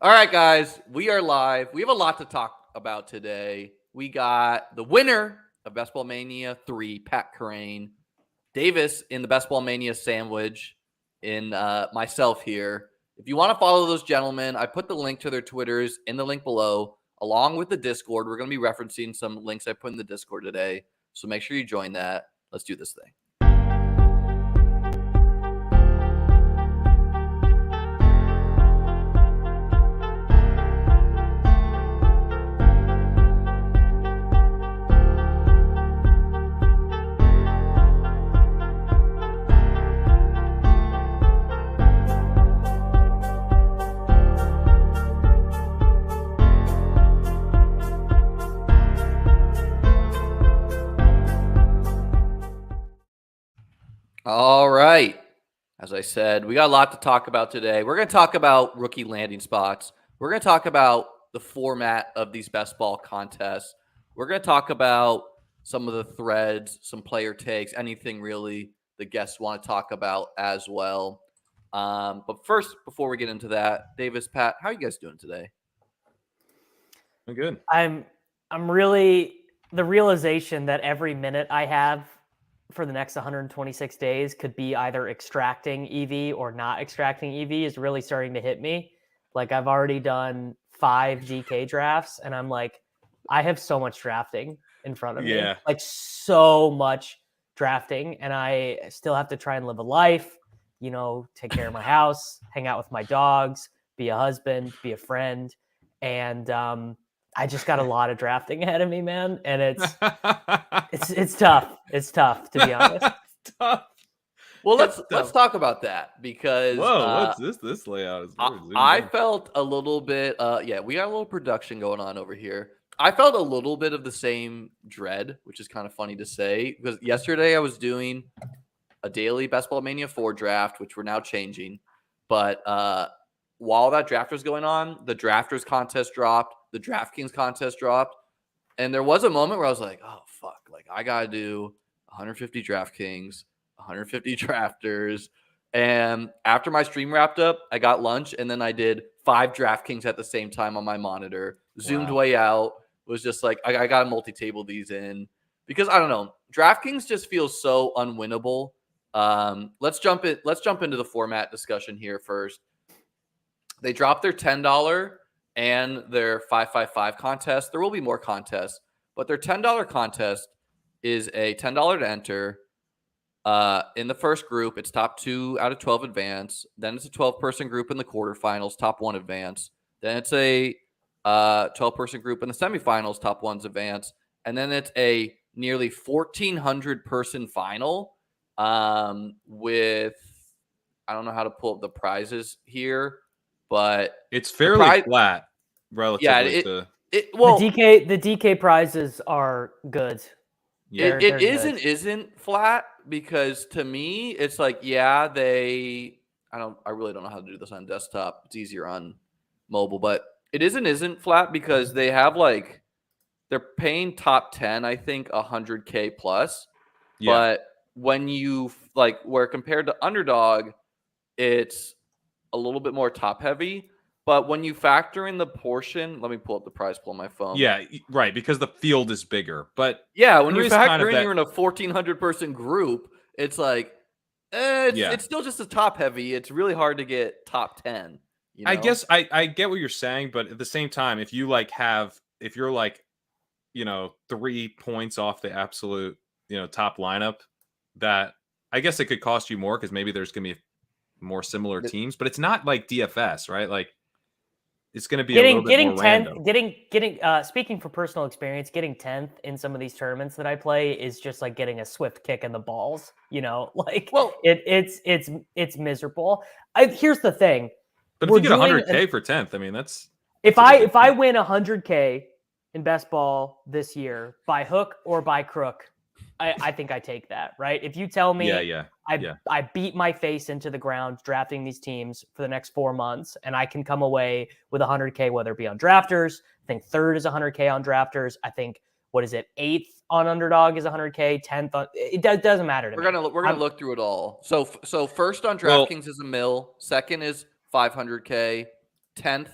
All right, guys, we are live. We have a lot to talk about today. We got the winner of Best Ball Mania 3, Pat Carrain, Davis in the Best Ball Mania sandwich, and myself here. If you want to follow those gentlemen, I put the link to their Twitters in the link below, along with the Discord. We're going to be referencing some links I put in the Discord today, so make sure you join that. Let's do this thing. All right. As I said, we got a lot to talk about today. We're going to talk about rookie landing spots. We're going to talk about the format of these best ball contests. We're going to talk about some of the threads, some player takes, anything really the guests want to talk about as well. But first, before we get into that, Davis, Pat, how are you guys doing today? I'm good. I'm really the realization that every minute I have for the next 126 days could be either extracting EV or not extracting EV is really starting to hit me. Like I've already done 5 DK drafts and I'm like, I have so much drafting in front of me, like so much drafting. And I still have to try and live a life, take care of my house, hang out with my dogs, be a husband, be a friend. And, I just got a lot of drafting ahead of me, man. And it's tough. It's tough, to be honest. Tough. Well, let's talk about that because what's this layout is I felt a little bit we got a little production going on over here. I felt a little bit of the same dread, which is kind of funny to say, because yesterday I was doing a daily Best Ball Mania 4 draft, which we're now changing. But while that draft was going on, the drafters contest dropped, the Draftkings contest dropped, and there was a moment where I was like, oh fuck, like I gotta do 150 Draftkings, 150 drafters. And after my stream wrapped up, I got lunch and then I did 5 Draftkings at the same time on my monitor, zoomed way out, was just like, I gotta multi-table these in because I don't know, Draftkings just feels so unwinnable. Let's jump into the format discussion here first. They dropped their $10 and their 555 contest. There will be more contests, but their $10 contest is a $10 to enter. In the first group, it's top 2 out of 12 advance. Then it's a 12-person group in the quarterfinals, top 1 advance. Then it's a 12-person group in the semifinals, top 1's advance. And then it's a nearly 1,400-person final with, I don't know how to pull up the prizes here, but it's fairly flat relatively to the DK prizes are good. Yeah, it isn't flat because to me it's like I really don't know how to do this on desktop. It's easier on mobile, but it isn't flat because they have like they're paying top 10, I think 100K plus. Yeah. But when you where compared to Underdog, it's a little bit more top heavy. But when you factor in the portion, let me pull up the prize pool on my phone. Yeah, right, because the field is bigger. But yeah, when you factor in you're in a 1,400-person group, it's like it's still just a top heavy. It's really hard to get top 10. I guess I get what you're saying, but at the same time, if you're 3 points off the absolute top lineup, that I guess it could cost you more because maybe there's gonna be more similar teams, but it's not like DFS, right? Like it's going to be a little bit more random. Getting speaking for personal experience, getting 10th in some of these tournaments that I play is just like getting a swift kick in the balls. It's miserable. Here's the thing. But if you get 100K for 10th, I mean that's if I win 100K in best ball this year by hook or by crook, I think I take that, right? If you tell me I beat my face into the ground drafting these teams for the next 4 months and I can come away with 100K, whether it be on drafters, I think 3rd is 100K on drafters. I think, 8th on Underdog is 100K, 10th on, it doesn't matter to me. We're gonna look through it all. So first on DraftKings is $1 million, second is 500K, 10th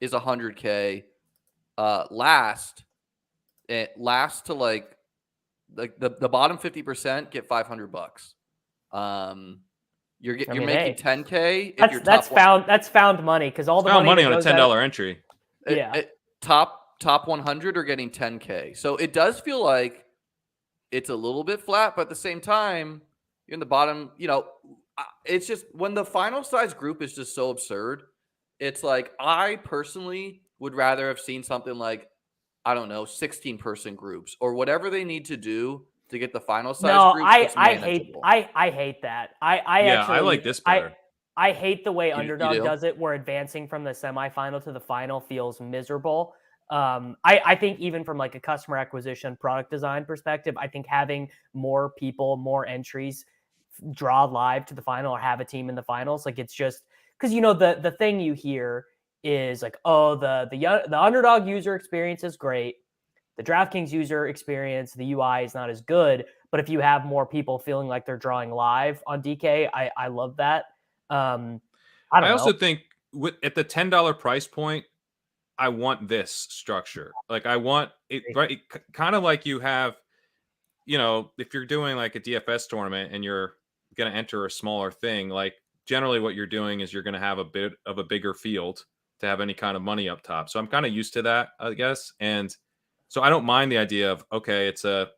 is 100K. Last to like the bottom 50% get $500. You're making 10K if you're that's found money because all the found money that on a goes $10 entry. Yeah. Top 100 are getting 10K. So it does feel like it's a little bit flat, but at the same time, you're in the bottom. It's just when the final size group is just so absurd. It's like I personally would rather have seen something like, I don't know, 16-person groups or whatever they need to do to get the final size group. I hate that. I like this better. I hate the way You Underdog do? does it, where advancing from the semifinal to the final feels miserable. I think even from like a customer acquisition, product design perspective, I think having more people, more entries draw live to the final or have a team in the finals, like it's just because the thing you hear is like, oh, the Underdog user experience is great. The Draftkings user experience, the UI is not as good, but if you have more people feeling like they're drawing live on DK, I love that. I also think at the $10 price point, I want this structure. Like I want it, right? Kind of like you have, if you're doing like a DFS tournament and you're going to enter a smaller thing, like generally what you're doing is you're going to have a bit of a bigger field to have any kind of money up top. So I'm kind of used to that, I guess. And so I don't mind the idea of, okay, it's a,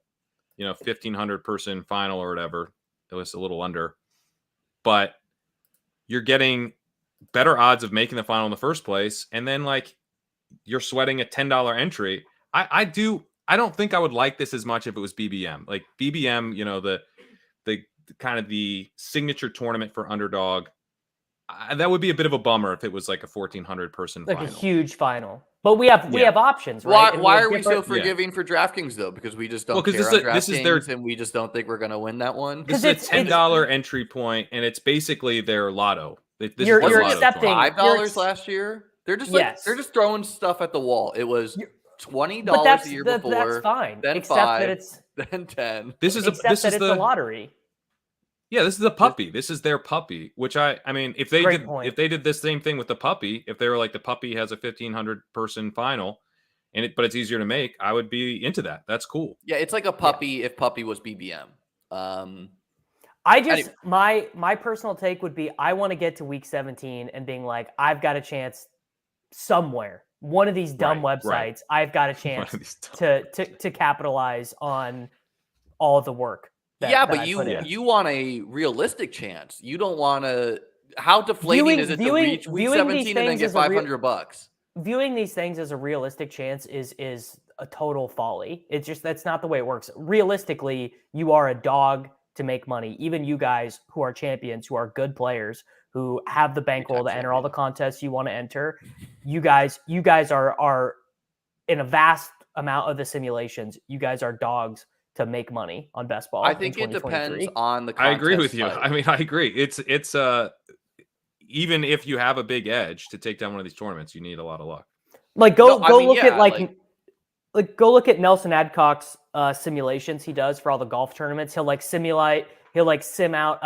1,500 person final or whatever. It was a little under, but you're getting better odds of making the final in the first place. And then like you're sweating a $10 entry. I don't think I would like this as much if it was BBM. Like BBM, the kind of the signature tournament for Underdog. That would be a bit of a bummer if it was like a 1,400 person like final. a huge final. But we have options, right? Why are we so forgiving for DraftKings though? Because we just don't care on DraftKings, and we just don't think we're going to win that one. This is a $10 entry point, and it's basically their lotto. You're accepting $5 last year. They're just they're just throwing stuff at the wall. It was $20 a year before. That's fine. Then except 5, that it's then 10. This is it's a lottery. Yeah, this is a puppy. This is their puppy, which I mean, if they did the same thing with the puppy, if they were like the puppy has a 1,500 person final, but it's easier to make, I would be into that. That's cool. Yeah, it's like a puppy if puppy was BBM. My personal take would be I want to get to week 17 and being like, I've got a chance somewhere. One of these dumb websites, I've got a chance to capitalize on all the work. But you want a realistic chance. You don't want to. How deflating is it to reach week 17 and then get $500? Viewing these things as a realistic chance is a total folly. It's just that's not the way it works. Realistically, you are a dog to make money. Even you guys who are champions, who are good players, who have the bankroll to enter all the contests you want to enter, you guys are in a vast amount of the simulations. You guys are dogs to make money on best ball. I think it depends on the contest. I agree with you. Type. I mean, I agree. It's even if you have a big edge to take down one of these tournaments, you need a lot of luck. Like go look at Nelson Adcock's simulations he does for all the golf tournaments. He'll sim out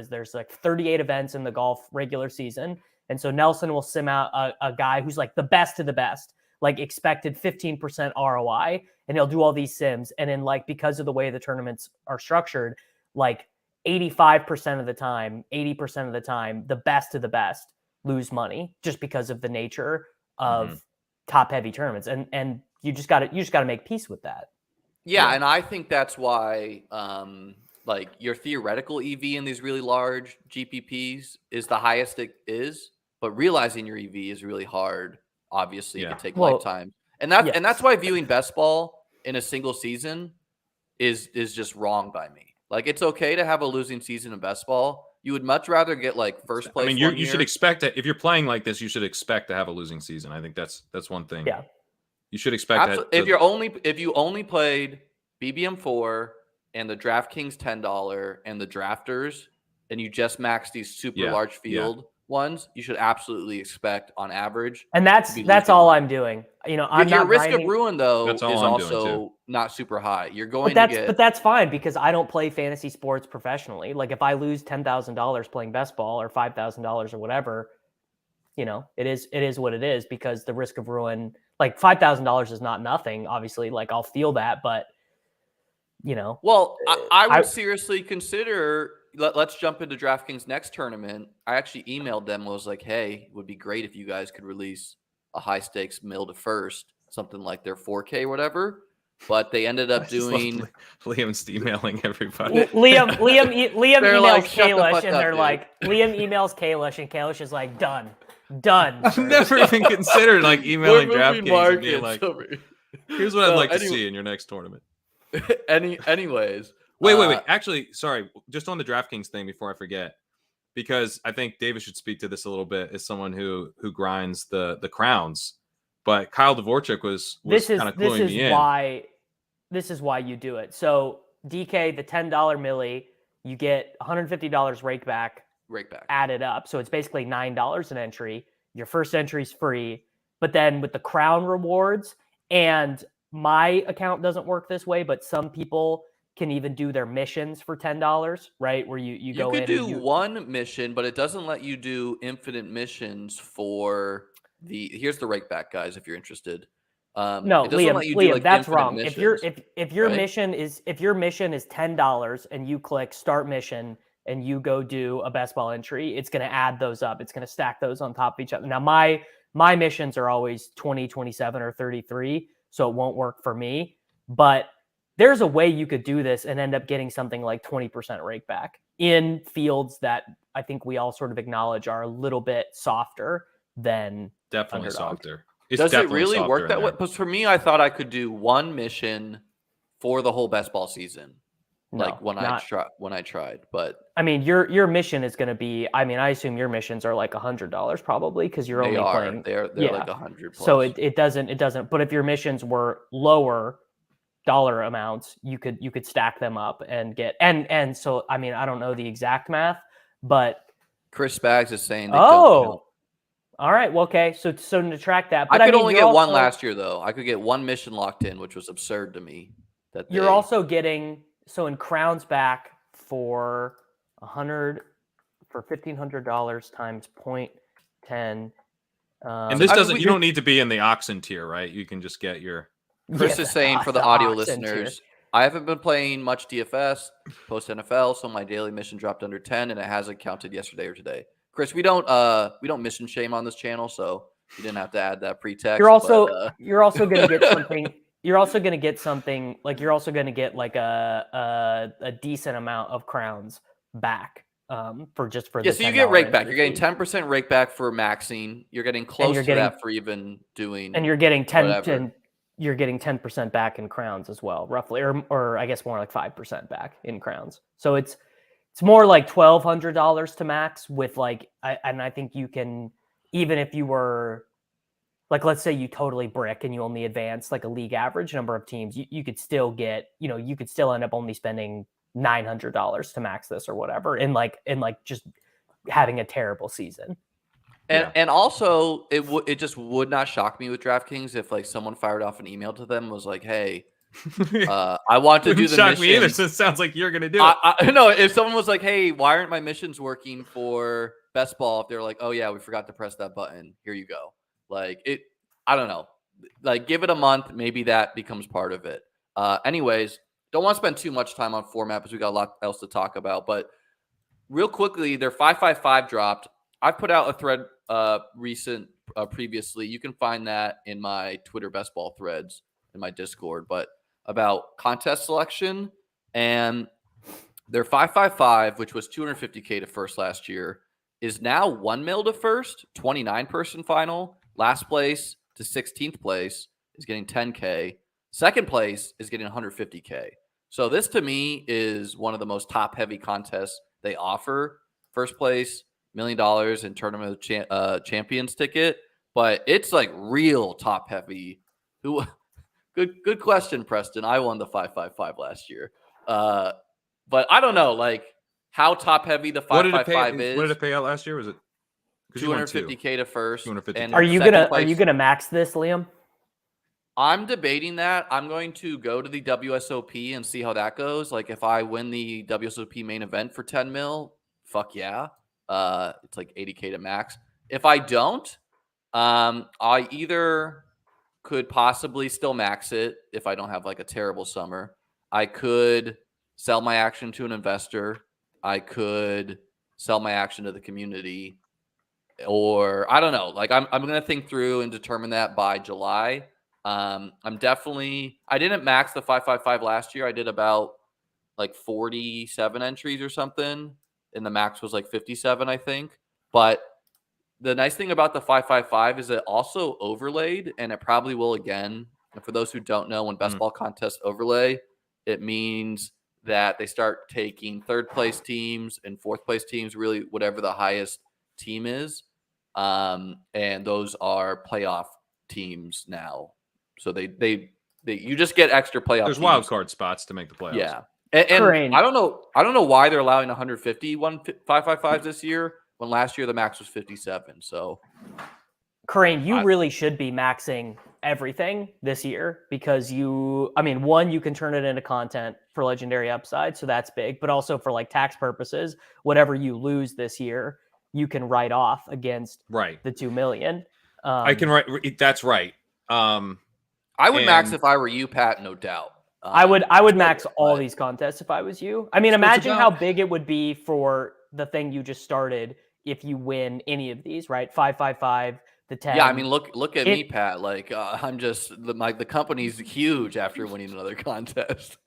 there's like 38 events in the golf regular season. And so Nelson will sim out a guy who's like the best of the best, like expected 15% ROI, and he'll do all these sims. And then like, because of the way the tournaments are structured, like 85% of the time, 80% of the time, the best of the best lose money just because of the nature of top heavy tournaments. And you just gotta make peace with that. Yeah. And I think that's why, like your theoretical EV in these really large GPPs is the highest it is, but realizing your EV is really hard. Obviously, it could take lifetime, and that's why viewing best ball in a single season is just wrong by me. Like it's okay to have a losing season in best ball. You would much rather get like first place. I mean, you should expect it if you're playing like this. You should expect to have a losing season. I think that's one thing. Yeah, you should expect that. If you only played BBM4 and the DraftKings $10 and the drafters, and you just max these super large field ones, you should absolutely expect on average. And that's all I'm doing. I'm your not risk grinding. of ruin though is also not super high. You're going but that's fine because I don't play fantasy sports professionally. Like if I lose $10,000 playing best ball or $5,000 or whatever, it is what it is, because the risk of ruin, like $5,000 is not nothing. Obviously, like I'll feel that, but Well, I would seriously consider. Let's jump into DraftKings next tournament. I actually emailed them. I was like, "Hey, it would be great if you guys could release a high stakes mill to first, something like their 4K, whatever." But they ended up doing. Liam's emailing everybody. Liam They're emails like, "Shut the Kalish, fuck and up, they're dude." like, Liam emails Kalish, and Kalish is like, done. I've Sir. never even considered like emailing We're moving DraftKings and being markets like, over here. "Here's what I'd So, like to see in your next tournament." Anyways, Wait. Actually, sorry. Just on the DraftKings thing before I forget, because I think Davis should speak to this a little bit as someone who grinds the crowns. But Kyle Dvorchak was kind of cluing me in. This is why you do it. So DK, the $10 milli, you get $150 rake back added up. So it's basically $9 an entry. Your first entry is free. But then with the crown rewards, and my account doesn't work this way, but some people can even do their missions for $10, right? Where you go in. You could do one mission, but it doesn't let you do infinite missions for here's the rake back, guys, if you're interested. No, it doesn't let you do, Liam, like, that's infinite wrong. missions, If your right? mission is $10 and you click start mission and you go do a best ball entry, it's going to add those up. It's going to stack those on top of each other. Now my missions are always 20, 27, or 33, so it won't work for me. But there's a way you could do this and end up getting something like 20% rake back in fields that I think we all sort of acknowledge are a little bit softer than Definitely Underdog. Softer. Does it really work that way? Because for me, I thought I could do one mission for the whole best ball season. No, when I tried, but I mean, your mission is going to be. I mean, I assume your missions are like $100 probably, because you're only playing. They're like 100 plus. So it doesn't. But if your missions were lower dollar amounts, you could stack them up and get and so I mean, I don't know the exact math, but Chris Spags is saying they all right. Well, okay. So to track that, but I could only get one last year though. I could get one mission locked in, which was absurd to me. That you're also getting in crowns back for $1,500 times 0.10. And this doesn't. You don't need to be in the oxen tier, right? You can just get your. Chris is saying for the audio listeners, I haven't been playing much DFS post NFL, so my daily mission dropped under 10, and it hasn't counted yesterday or today. Chris, we don't mission shame on this channel, so you didn't have to add that pretext. You're also going to get something. You're also going to get something like you're also going to get like a decent amount of crowns back for this. Yeah, so you get rake back. You're getting 10% rake back for maxing. You're getting close to that for even doing. And you're getting 10% back in crowns as well, roughly, or I guess more like 5% back in crowns. So it's more like $1,200 to max with like, and I think you can, even if you were like, let's say you totally brick and you only advance like a league average number of teams, you could still get, you could still end up only spending $900 to max this or whatever, in like just having a terrible season. And also it just would not shock me with DraftKings if like someone fired off an email to them and was like, hey, I want to do the mission. Me either, so it sounds like you're gonna do it. No, if someone was like, hey, why aren't my missions working for best ball? If they're like, oh yeah, we forgot to press that button, here you go. Like I don't know. Like give it a month, maybe that becomes part of it. Anyways, don't want to spend too much time on format because we got a lot else to talk about. But real quickly, their 555 dropped. I put out a thread previously. You can find that in my Twitter best ball threads in my Discord, but about contest selection, and their 555, which was 250K to first last year, is now 1 mil to first, 29 person final. Last place to 16th place is getting 10K. Second place is getting 150K. So this to me is one of the most top heavy contests they offer. First place, $1 million in Tournament of Champions ticket, but it's like real top heavy. Good question, Preston. I won the 555 last year. But I don't know, like how top heavy the 555 is. What did it pay out last year? Was it 250K to first? 250K. Are you gonna max this, Liam? I'm debating that. I'm going to go to the WSOP and see how that goes. Like if I win the WSOP main event for 10 mil, fuck yeah. It's like 80K to max. If I don't, I either could possibly still max it if I don't have like a terrible summer. I could sell my action to an investor. I could sell my action to the community, or I don't know. Like I'm gonna think through and determine that by July. I didn't max the 555 last year. I did about like 47 entries or something, and the max was like 57, I think. But the nice thing about the 555 is it also overlaid, and it probably will again. And for those who don't know, when best ball contests overlay, it means that they start taking third place teams and fourth place teams, really whatever the highest team is. And those are playoff teams now. So they you just get extra playoff There's teams. wild card spots to make the playoffs. Yeah. And I don't know why they're allowing 150 555s this year when last year the max was 57. So Crane, you really should be maxing everything this year because you can turn it into content for legendary upside, so that's big, but also for like tax purposes, whatever you lose this year, you can write off against the 2 million. I can write. That's right. I would max if I were you, Pat, no doubt. I would max all these contests if I was you. I mean, imagine how big it would be for the thing you just started if you win any of these, right? 555, the 10. Yeah, I mean, look at me, Pat. Like I'm just the company's huge after winning another contest.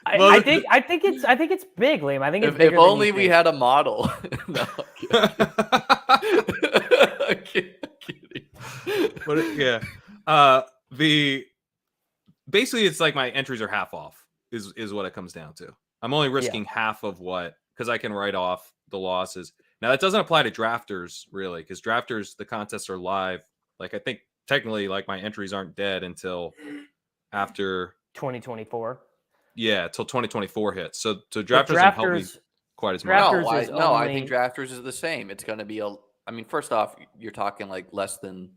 I think it's big, Liam. I think it's bigger if only we had a model. No, I'm kidding. But basically it's like my entries are half off is what it comes down to. I'm only risking half of what, because I can write off the losses. Now that doesn't apply to drafters really, because drafters, the contests are live. Like I think technically like my entries aren't dead until after 2024. Yeah, till 2024 hits. So drafters don't help me quite as much. I think drafters is the same. It's going to be first off, you're talking like less than.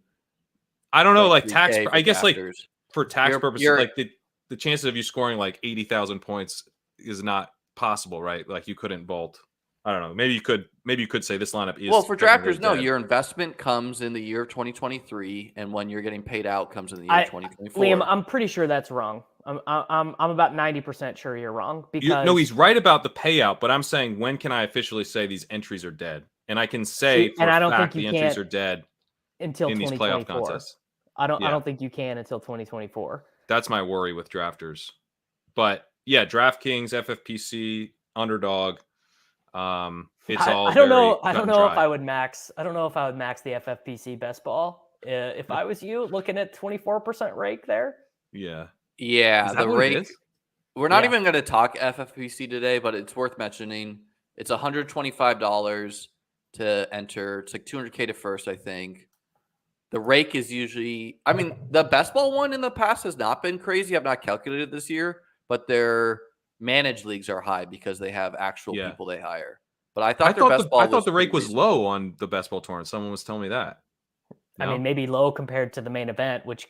I don't know, like tax. I guess drafters. like for tax purposes, like the chances of you scoring like 80,000 points is not possible, right? Like you couldn't vault. I don't know. Maybe you could say this lineup is. Well, for drafters, no. Your investment comes in the year of 2023, and when you're getting paid out comes in the year of 2024. Liam, I'm pretty sure that's wrong. I'm about 90% sure you're wrong because he's right about the payout, but I'm saying when can I officially say these entries are dead? And I can say for a fact the entries are dead until in these playoff contests. I don't think you can until 2024. That's my worry with drafters. But yeah, Draftkings, FFPC, Underdog. It's all. I don't know if I would max. I don't know if I would max the FFPC best ball. If I was you, looking at 24% rake there. Yeah. Yeah, the rake. We're not even going to talk FFPC today, but it's worth mentioning. It's $125 to enter. It's like $200K to first, I think. The rake is usually, the best ball one in the past has not been crazy. I've not calculated this year, but their managed leagues are high because they have actual people they hire. But I thought the rake was low on the best ball tournament. Someone was telling me that. No? I mean, maybe low compared to the main event, which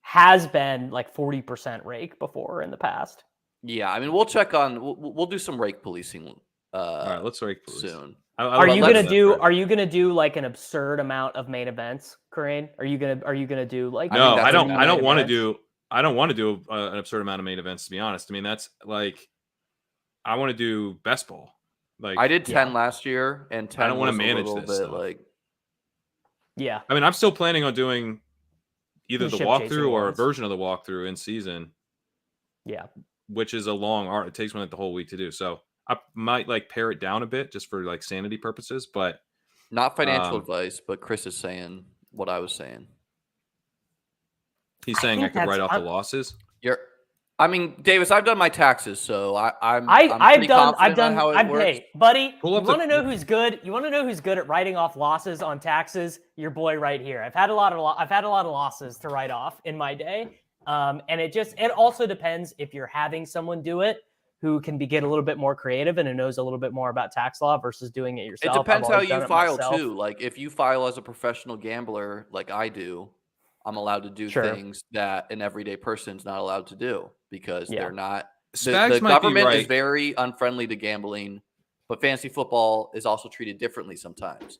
has been like 40% rake before in the past. Yeah, we'll check on. We'll do some rake policing. All right, let's rake police soon. Are you gonna do like an absurd amount of main events, Corinne? Are you gonna do like? No, I don't want to do. I don't want to do an absurd amount of main events. To be honest, that's like I want to do best ball. Like I did 10 last year, and 10. I don't want to manage this stuff. Yeah, I'm still planning on doing either the walkthrough or a version of the walkthrough in season. Yeah, which is a long art. It takes me like the whole week to do. So I might pare it down a bit just for sanity purposes, but not financial advice. But Chris is saying what I was saying. He's saying I could write off the losses. Davis, I've done my taxes, so I'm done how it works. Hey, buddy, you want to know who's good? You want to know who's good at writing off losses on taxes? Your boy right here. I've had a lot of losses to write off in my day. And it also depends if you're having someone do it who can get a little bit more creative and who knows a little bit more about tax law versus doing it yourself. It depends how you file too. Like if you file as a professional gambler, like I do, I'm allowed to do things that an everyday person's not allowed to do because they're not. The government is very unfriendly to gambling. but fantasy football is also treated differently sometimes.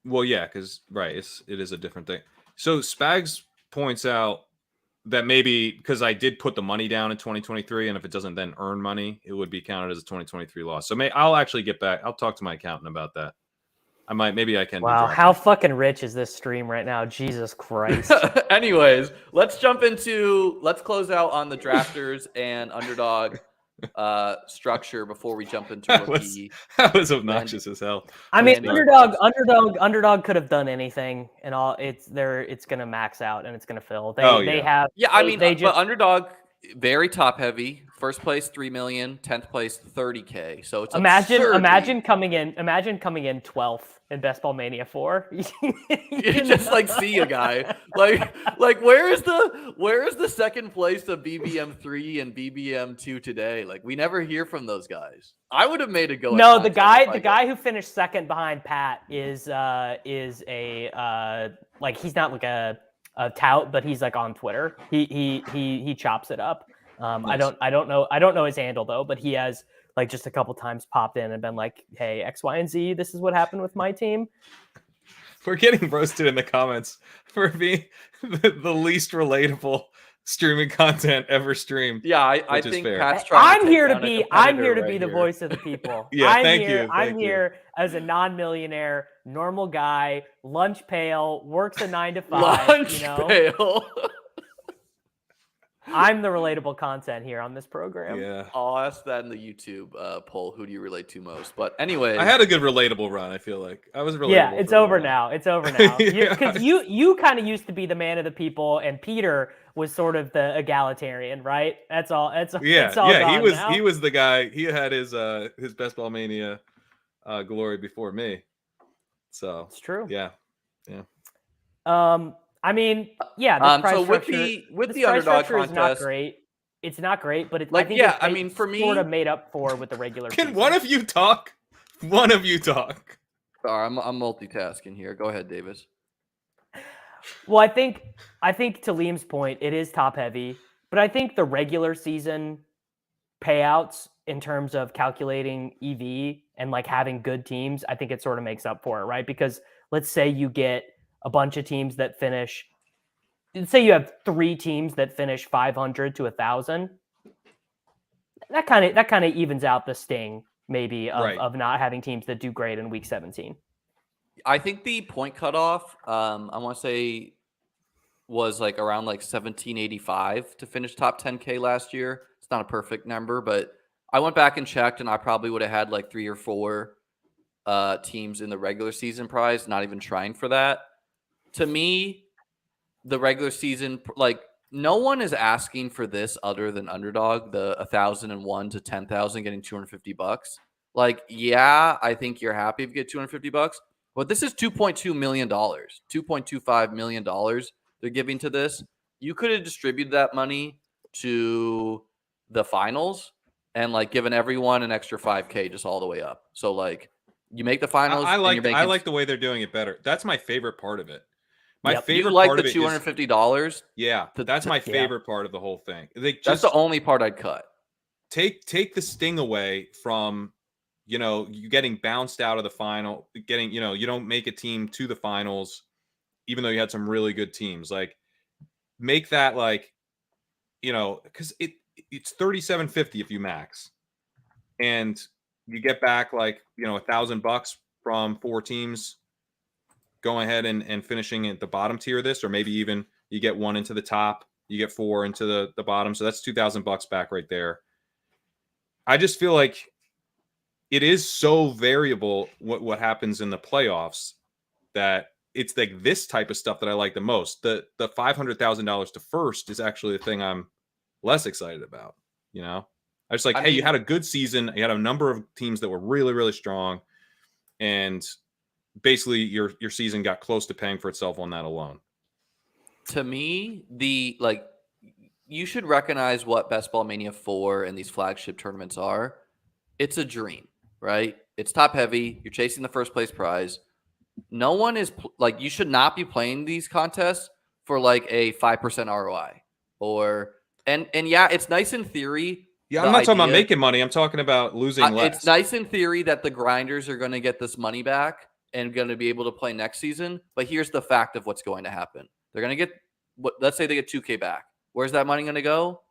Well, yeah, because it is a different thing. So Spags points out that maybe because I did put the money down in 2023, and if it doesn't then earn money, it would be counted as a 2023 loss. So I'll actually get back. I'll talk to my accountant about that. Maybe I can. Wow, how fucking rich is this stream right now? Jesus Christ. Anyways, let's close out on the drafters and Underdog structure before we jump into rookie. That was obnoxious as hell. I mean, Underdog could have done anything, and it's gonna max out and it's gonna fill. But Underdog very top heavy. First place 3 million, 10th place 30K. So it's imagine coming in 12th in Best Ball Mania 4. You just like see a guy like where is the second place of BBM 3 and BBM 2 today? Like we never hear from those guys. I would have made a go. No, the guy who finished second behind Pat is a like he's not like a tout, but he's like on Twitter. He chops it up. Nice. I don't know his handle though, but he has like just a couple times popped in and been like, "Hey, X, Y, and Z, this is what happened with my team." We're getting roasted in the comments for being the least relatable streaming content ever streamed. Yeah, I think Pat's trying I'm here to be the voice of the people. Yeah, I'm here as a non-millionaire, normal guy, lunch pail, works a 9 to 5. Pail. I'm the relatable content here on this program. Yeah, I'll ask that in the YouTube poll. Who do you relate to most? But anyway, I had a good relatable run. I feel like I was relatable. Yeah, it's over now. It's over now. Because you kind of used to be the man of the people, and Peter was sort of the egalitarian, right? That's all. He was the guy. He had his Best Ball Mania glory before me. So it's true. Yeah. I mean, yeah. So with the Underdog contest, is not great. It's not great, but it's like it's for me, sort of made up for with the regular. Can one of you talk? One of you talk. Sorry, I'm multitasking here. Go ahead, Davis. Well, I think to Liam's point, it is top heavy, but I think the regular season payouts in terms of calculating EV and like having good teams, I think it sort of makes up for it, right? Because let's say you get a bunch of teams that finish. Say you have 3 teams that finish 500 to 1,000. That kind of evens out the sting, maybe of not having teams that do great in week 17. I think the point cutoff, I want to say, was like around like 1785 to finish top 10K last year. It's not a perfect number, but I went back and checked, and I probably would have had like 3 or 4 teams in the regular season prize, not even trying for that. To me, the regular season, like no one is asking for this other than Underdog, the 1,001 to 10,000 getting $250. Like, yeah, I think you're happy if you get $250, but this is $2.2 million, $2.25 million they're giving to this. You could have distributed that money to the finals and like given everyone an extra 5K just all the way up. So like you make the finals. I like the way they're doing it better. That's my favorite part of it. My favorite you like part the of it $250? Yeah, that's my favorite part of the whole thing. That's the only part I'd cut. Take the sting away from, you getting bounced out of the final, you don't make a team to the finals, even though you had some really good teams. Like, make that like, because it's $3,750 if you max, and you get back like $1,000 from 4 teams going ahead and finishing at the bottom tier of this, or maybe even you get 1 into the top, you get 4 into the bottom. So that's $2,000 back right there. I just feel like it is so variable what happens in the playoffs that it's like this type of stuff that I like the most. The $500,000 to first is actually the thing I'm less excited about. I just like, you had a good season. You had a number of teams that were really, really strong, and basically your season got close to paying for itself on that alone. To me, you should recognize what Best Ball Mania 4 and these flagship tournaments are. It's a dream, right? It's top heavy. You're chasing the first place prize. No one is you should not be playing these contests for like a 5% ROI and yeah, it's nice in theory Yeah, the I'm not talking about idea- making money. I'm talking about losing less. It's nice in theory that the grinders are going to get this money back and going to be able to play next season. But here's the fact of what's going to happen. They're going to get let's say they get 2K back. Where's that money going to go?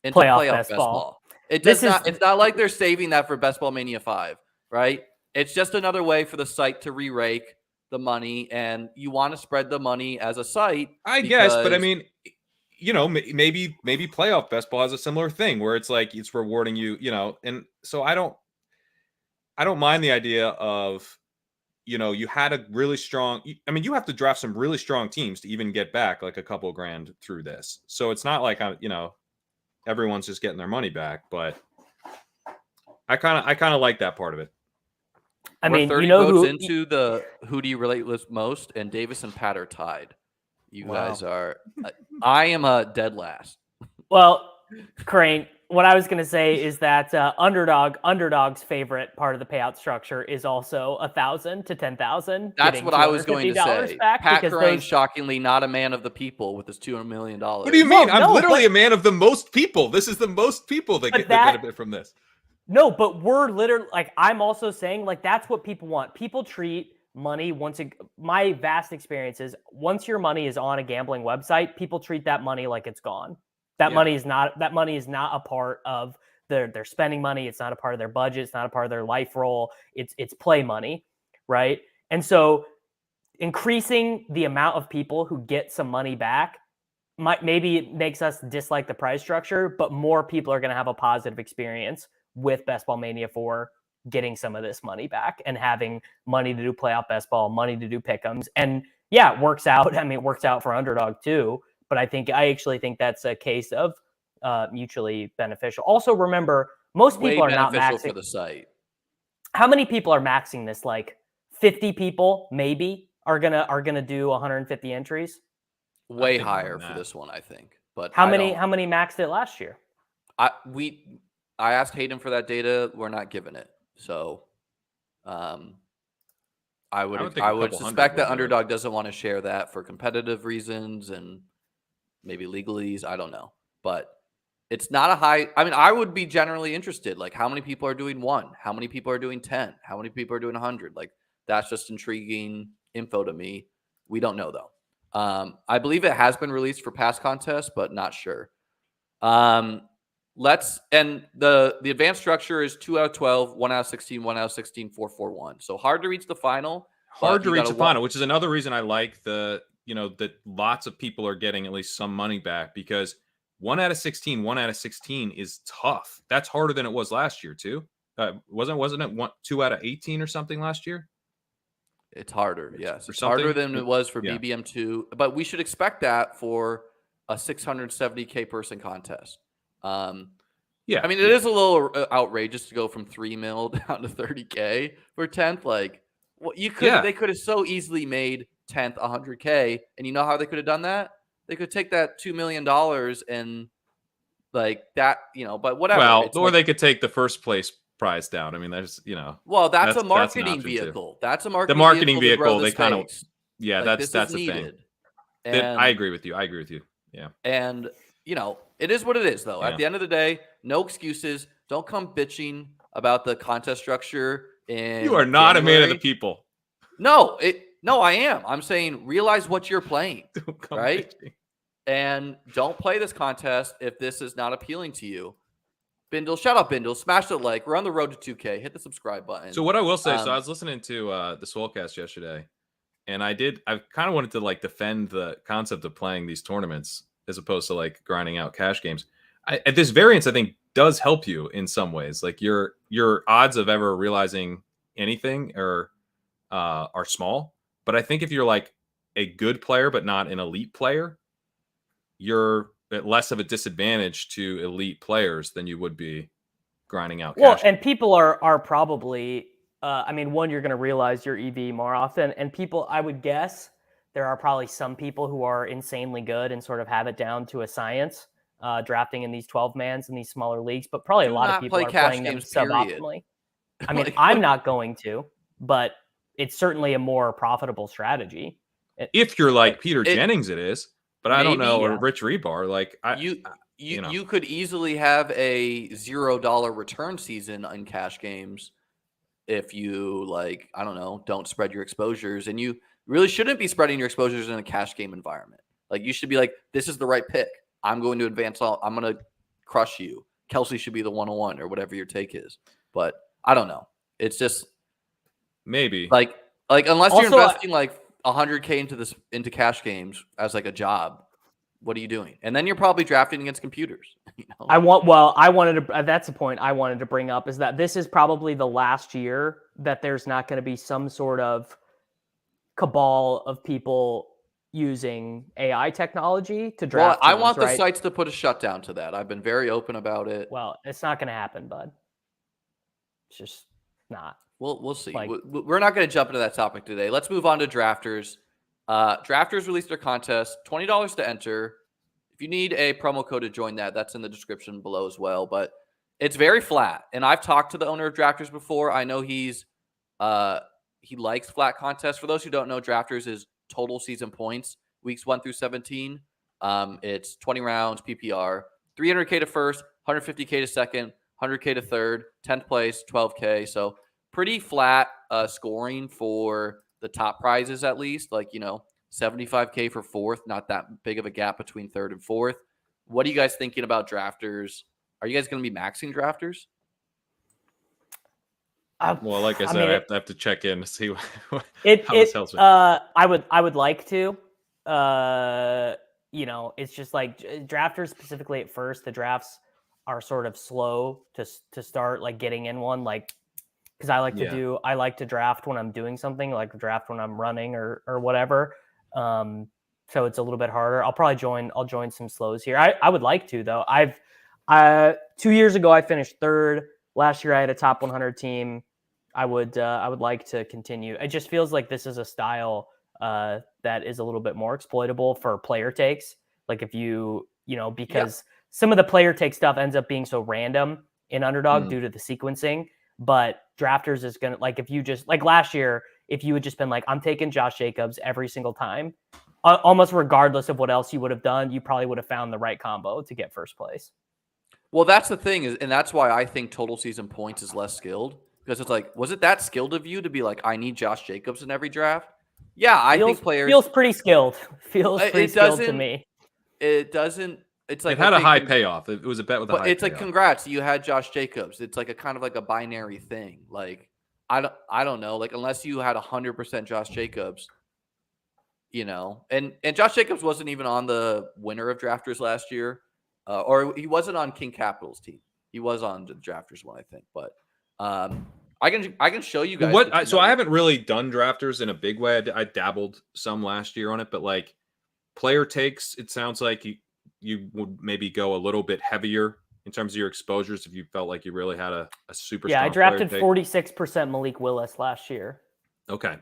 Into Playoff playoff best best ball. ball. It This does not. is- It's not like they're saving that for Best Ball Mania 5, right? It's just another way for the site to re-rake the money, and you want to spread the money as a site. I guess, but I mean, you know, maybe playoff best ball has a similar thing where it's like it's rewarding you, you know, and so I don't mind the idea of, you know, you had a really strong. I mean, you have to draft some really strong teams to even get back like a couple grand through this. So it's not like you know, everyone's just getting their money back, but I kind of like that part of it. I We're mean, 30 you know votes who into the who do you relate with most, and Davis and Pat are tied. You guys are. I am a dead last. Well, Crane, what I was going to say is that Underdog's favorite part of the payout structure is also 1,000 to 10,000. That's what I was going to say. Back Pat because Crane, those... shockingly not a man of the people with his $200 million. What do you mean? Well, I'm no, literally but- a man of the most people. This is the most people that get the benefit from this. No, but we're literally like, I'm also saying like that's what people want. People treat money my vast experience is once your money is on a gambling website, people treat that money like it's gone. That money is not a part of their spending money. It's not a part of their budget. It's not a part of their life role. It's play money, right? And so increasing the amount of people who get some money back maybe it makes us dislike the price structure, but more people are going to have a positive experience with Best Ball Mania 4 getting some of this money back and having money to do playoff best ball, money to do pick'ems. And yeah, it works out. I mean, it works out for Underdog too, but I actually think that's a case of mutually beneficial. Also, remember, most people are not maxing for the site. How many people are maxing this? Like 50 people maybe are gonna do 150 entries. Way higher for this one, I think. But how many maxed it last year? I asked Hayden for that data. We're not giving it. So I would suspect that Underdog doesn't want to share that for competitive reasons and maybe legalese. I don't know. But it's not a high. I mean, I would be generally interested. Like, how many people are doing 1? How many people are doing 10? How many people are doing 100? Like, that's just intriguing info to me. We don't know, though. I believe it has been released for past contests, but not sure. And the advanced structure is 2 out of 12, 1 out of 16, 1 out of 16, 4, 4, 1. So hard to reach the final. Hard to reach the final, which is another reason I like that lots of people are getting at least some money back, because 1 out of 16, 1 out of 16 is tough. That's harder than it was last year too. Wasn't it 2 out of 18 or something last year? It's harder, yes. It's harder than it was for BBM2, but we should expect that for a 670K person contest. I mean, it is a little outrageous to go from 3 mil down to 30K for 10th. Like, well, they could have so easily made 10th 100K, and you know how they could have done that? They could take that $2 million and like that, but whatever. Well, or they could take the first place prize down. I mean, there's, well, that's a marketing vehicle. That's a marketing. The marketing vehicle. They kind of, that's a needed. thing. And I agree with you. Yeah. And it is what it is, though. At the end of the day, no excuses. Don't come bitching about the contest structure. You are not a man of the people. No, I am. I'm saying realize what you're playing, right? Bitching. And don't play this contest if this is not appealing to you. Bindle, shout out Bindle. Smash the like. We're on the road to 2K. Hit the subscribe button. So what I will say, so I was listening to the Swolecast yesterday, and I kind of wanted to like defend the concept of playing these tournaments as opposed to like grinding out cash games. At this variance, I think does help you in some ways. Like your odds of ever realizing anything are small. But I think if you're like a good player but not an elite player, you're at less of a disadvantage to elite players than you would be grinding out cash. Well, and people are probably, one, you're going to realize your EV more often. And people, I would guess, there are probably some people who are insanely good and sort of have it down to a science, drafting in these 12-mans in these smaller leagues. But probably a lot of people are playing them suboptimally. I mean, I'm not going to, but it's certainly a more profitable strategy. If you're like Peter Jennings, it is. But I don't know, or Rich Rebar. Like you could easily have a $0 return season in cash games if you I don't know, don't spread your exposures, and you really shouldn't be spreading your exposures in a cash game environment. Like you should be like, this is the right pick. I'm going to advance. I'm going to crush you. Kelsey should be the 101 or whatever your take is. But I don't know. It's just maybe like unless Also, you're investing like $100K into cash games as like a job, what are you doing? And then you're probably drafting against computers. You know? I wanted to. That's the point I wanted to bring up, is that this is probably the last year that there's not going to be some sort of cabal of people using AI technology to draft. Well, I want the right? sites to put a shutdown to that. I've been very open about it. Well, it's not going to happen, bud. It's just not. We'll see. We're not going to jump into that topic today. Let's move on to drafters. Drafters released their contest, $20 to enter. If you need a promo code to join that, that's in the description below as well. But it's very flat. And I've talked to the owner of Drafters before. I know he likes flat contests. For those who don't know, Drafters is total season points, weeks 1 through 17. It's 20 rounds, PPR, 300K to first, 150K to second, 100K to third, 10th place, 12K. So pretty flat scoring for the top prizes, at least. 75K for fourth, not that big of a gap between third and fourth. What are you guys thinking about drafters? Are you guys going to be maxing drafters? Well, like I said, I have to check in to see how this helps me. I would like to. It's just like drafters, specifically at first, the drafts are sort of slow to start getting in one, because I like to draft when I'm doing something, like draft when I'm running or whatever. So it's a little bit harder. I'll join some slows here. I would like to, though. 2 years ago I finished third. Last year I had a top 100 team. I would like to continue. It just feels like this is a style that is a little bit more exploitable for player takes. Like if because some of the player take stuff ends up being so random in Underdog due to the sequencing. But drafters is going to, if you just, last year, if you had just been like, I'm taking Josh Jacobs every single time, almost regardless of what else you would have done, you probably would have found the right combo to get first place. Well, that's the thing, and that's why I think total season points is less skilled. Because it's was it that skilled of you to be like, I need Josh Jacobs in every draft? Yeah, I think players... Feels pretty skilled. Feels pretty skilled to me. It doesn't... It's it had a high payoff. It was a bet with a high payoff. It's congrats, you had Josh Jacobs. It's a kind of a binary thing. I don't know. Unless you had 100% Josh Jacobs, and Josh Jacobs wasn't even on the winner of drafters last year, or he wasn't on King Capital's team. He was on the drafters one, I think. But I can show you guys. So I haven't really done drafters in a big way. I dabbled some last year on it, but player takes, it sounds like you would maybe go a little bit heavier in terms of your exposures if you felt like you really had a super strong I drafted 46% Malik Willis last year. Okay.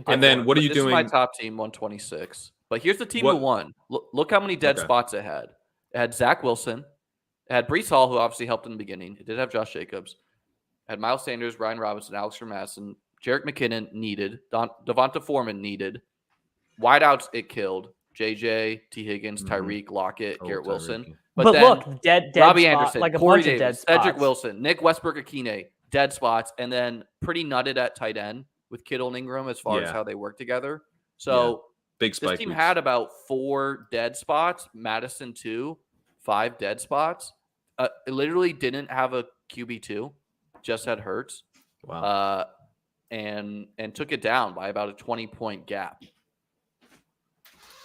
And then what are you doing? This is my top team, 126. But here's the team who won. Look how many dead spots it had. It had Zach Wilson. It had Breece Hall, who obviously helped in the beginning. It did have Josh Jacobs. It had Miles Sanders, Ryan Robinson, Alex Madison, Jerick McKinnon needed. Devonta Foreman needed. Wideouts it killed. JJ, T. Higgins, Tyreek, Lockett, Garrett Wilson. But then look, dead Robbie spot, Anderson, a Corey bunch Davis, of dead spots. Cedric Wilson, Nick Westbrook-Akine, dead spots, and then pretty nutted at tight end with Kittle and Ingram as far as how they work together. So big spike this team weeks. had about 4 dead spots. Madison 2, 5 dead spots. It literally didn't have a QB2, just had Hurts. Wow. And took it down by about a 20-point gap.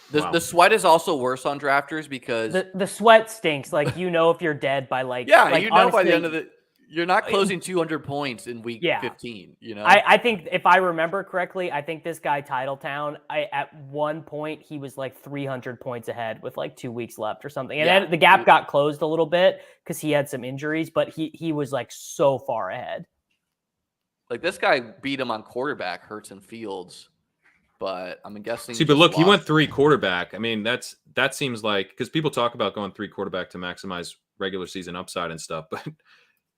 The sweat is also worse on drafters because the sweat stinks. If you're dead by by honestly, the end of the you're not closing 200 points in week 15. I think if I remember correctly, I think this guy Titletown, at one point he was 300 points ahead with 2 weeks left or something, and then the gap got closed a little bit because he had some injuries, but he was so far ahead. This guy beat him on quarterback, Hurts and Fields. But I'm guessing. See, but look, he went 3 quarterback. I mean, that seems because people talk about going 3 quarterback to maximize regular season upside and stuff. But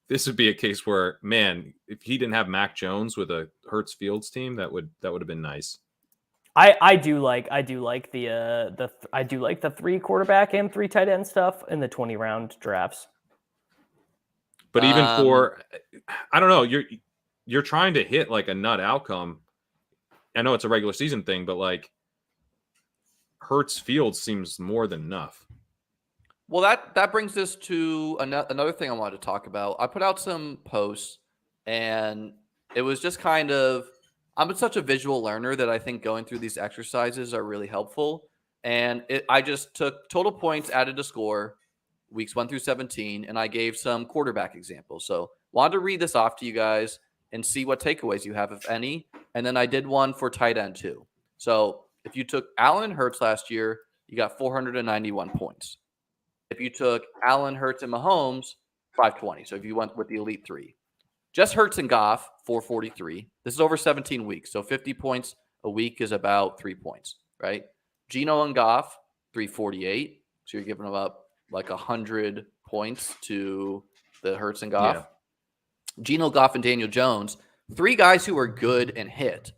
this would be a case where, man, if he didn't have Mac Jones with a Hurts Fields team, that would have been nice. I do like the 3 quarterback and 3 tight end stuff in the 20 round drafts. But even for, I don't know, you're trying to hit like a nut outcome. I know it's a regular season thing, but like Hurts Fields seems more than enough. Well, that brings us to another thing I wanted to talk about. I put out some posts, and it was just kind of, I'm such a visual learner that I think going through these exercises are really helpful. And I just took total points, added a score, weeks 1 through 17, and I gave some quarterback examples. So wanted to read this off to you guys and see what takeaways you have, if any. And then I did one for tight end too. So if you took Allen Hurts last year, you got 491 points. If you took Allen, Hurts, and Mahomes, 520. So if you went with the elite 3. Just Hurts and Goff, 443. This is over 17 weeks. So 50 points a week is about 3 points, right? Geno and Goff, 348. So you're giving them up like 100 points to the Hurts and Goff. Yeah. Geno, Goff, and Daniel Jones, 3 guys who are good and hit,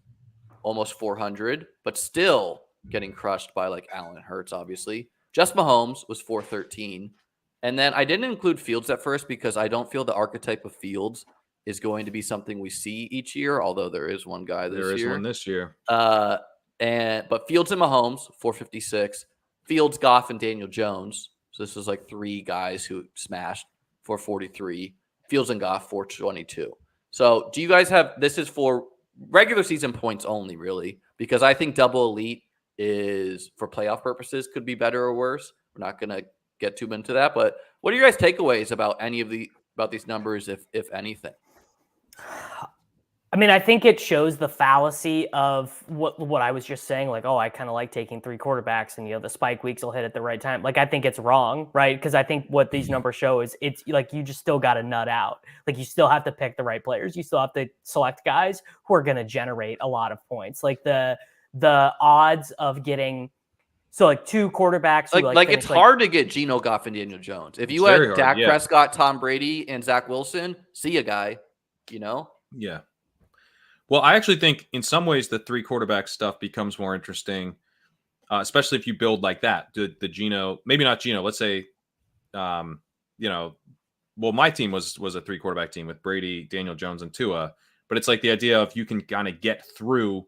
almost 400, but still getting crushed by like Allen and Hurts, obviously. Just Mahomes was 413. And then I didn't include Fields at first because I don't feel the archetype of Fields is going to be something we see each year, although there is one guy this year. There is one this year. But Fields and Mahomes, 456. Fields, Goff, and Daniel Jones. So this is like 3 guys who smashed, 443. Fields and Goff, 422. So do you guys have, this is for regular season points only, really, because I think double elite is, for playoff purposes, could be better or worse. We're not going to get too into that, but what are your guys' takeaways about about these numbers, if anything? I mean, I think it shows the fallacy of what I was just saying, like, oh, I kind of like taking 3 quarterbacks and, the spike weeks will hit at the right time. Like, I think it's wrong, right? Because I think what these numbers show is it's like you just still got to nut out. Like, you still have to pick the right players. You still have to select guys who are going to generate a lot of points. Like, the odds of getting, so like 2 quarterbacks. Who like it's hard to get Geno, Goff, and Daniel Jones. If you had Dak Prescott, Tom Brady, and Zach Wilson, see a guy, Yeah. Well, I actually think in some ways the 3 quarterback stuff becomes more interesting, especially if you build like that. The Geno, maybe not Geno. Let's say, well, my team was a 3 quarterback team with Brady, Daniel Jones, and Tua. But it's like the idea of you can kind of get through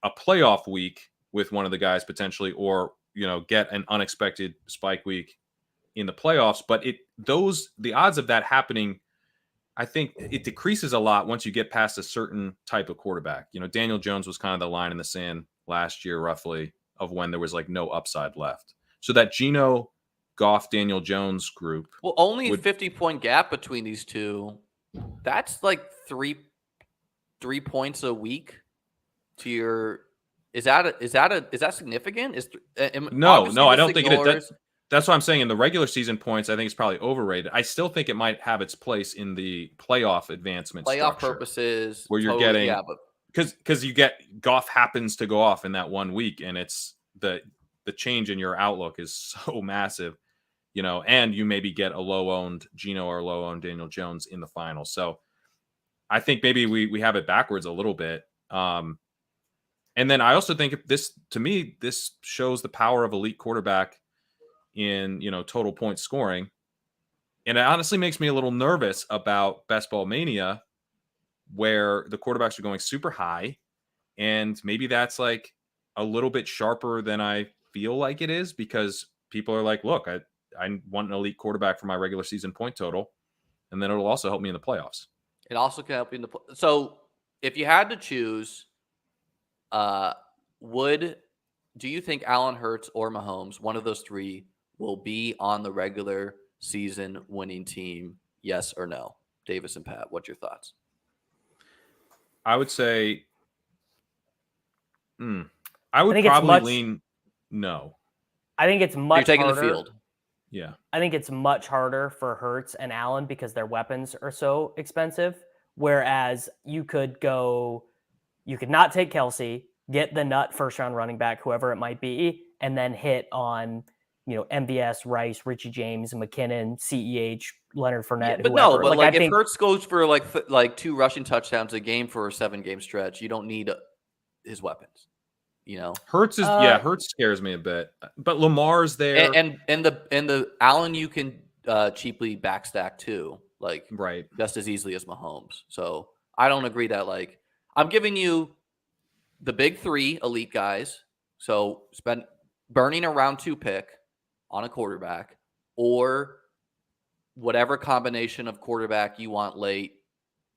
a playoff week with one of the guys potentially, or get an unexpected spike week in the playoffs. But the odds of that happening, I think it decreases a lot once you get past a certain type of quarterback. Daniel Jones was kind of the line in the sand last year, roughly, of when there was like no upside left. So that Geno, Goff, Daniel Jones group. Well, only a 50-point gap between these two. That's like 3 points a week to your. Is that significant? No, I don't think it is. That's what I'm saying. In the regular season points, I think it's probably overrated. I still think it might have its place in the playoff advancement purposes, where you're getting, because you get Goff happens to go off in that one week, and it's the change in your outlook is so massive, and you maybe get a low-owned Geno or low-owned Daniel Jones in the final. So I think maybe we have it backwards a little bit. And then I also think this shows the power of elite quarterback in total point scoring, and it honestly makes me a little nervous about Ball Mania, where the quarterbacks are going super high, and maybe that's like a little bit sharper than I feel like it is, because people are like, look, I want an elite quarterback for my regular season point total, and then it'll also help me in the playoffs. It also can help you in so if you had to choose, do you think Allen Hurts or Mahomes, one of those 3, will be on the regular season winning team? Yes or no? Davis and Pat, what's your thoughts? I would say, I would probably lean no. I think it's much You're taking harder. The field. Yeah. I think it's much harder for Hurts and Allen because their weapons are so expensive. Whereas you could not take Kelsey, get the nut first round running back, whoever it might be, and then hit on MVS, Rice, Richie James, McKinnon, CEH, Leonard Fournette. Yeah, but whoever. No, but if Hurts goes for like 2 rushing touchdowns a game for a 7-game stretch, you don't need his weapons. You know, Hurts Hurts scares me a bit, but Lamar's there, and the Allen you can cheaply backstack too, like right? just as easily as Mahomes. So I don't agree that like I'm giving you the big three elite guys. So spend burning a round 2 pick on a quarterback or whatever combination of quarterback you want late.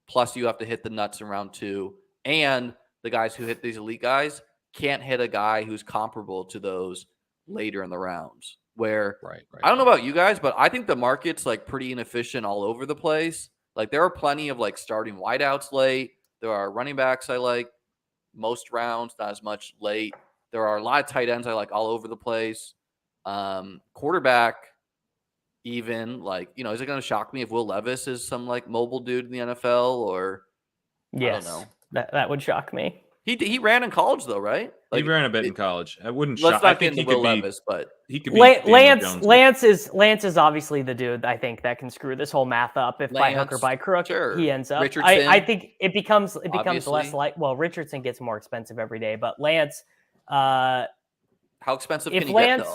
Plus you have to hit the nuts in round 2, and the guys who hit these elite guys can't hit a guy who's comparable to those later in the rounds. Where Right. I don't know about you guys, but I think the market's like pretty inefficient all over the place. Like there are plenty of like starting wideouts late. There are running backs I like most rounds, not as much late. There are a lot of tight ends I like all over the place. Quarterback, even like, you know, is it going to shock me if Will Levis is some like mobile dude in the NFL or Yes, I don't know. That would shock me. He ran in college though, right? He Like ran a bit in college. I wouldn't. let's I not get think into he Will could be. Levis, but He could be Daniel Jones. Lance is obviously the dude I think that can screw this whole math up. If by hook or by crook sure. he ends up. Richardson, I think it becomes less obviously. like, well, Richardson gets more expensive every day, but Lance, how expensive if can he Lance, get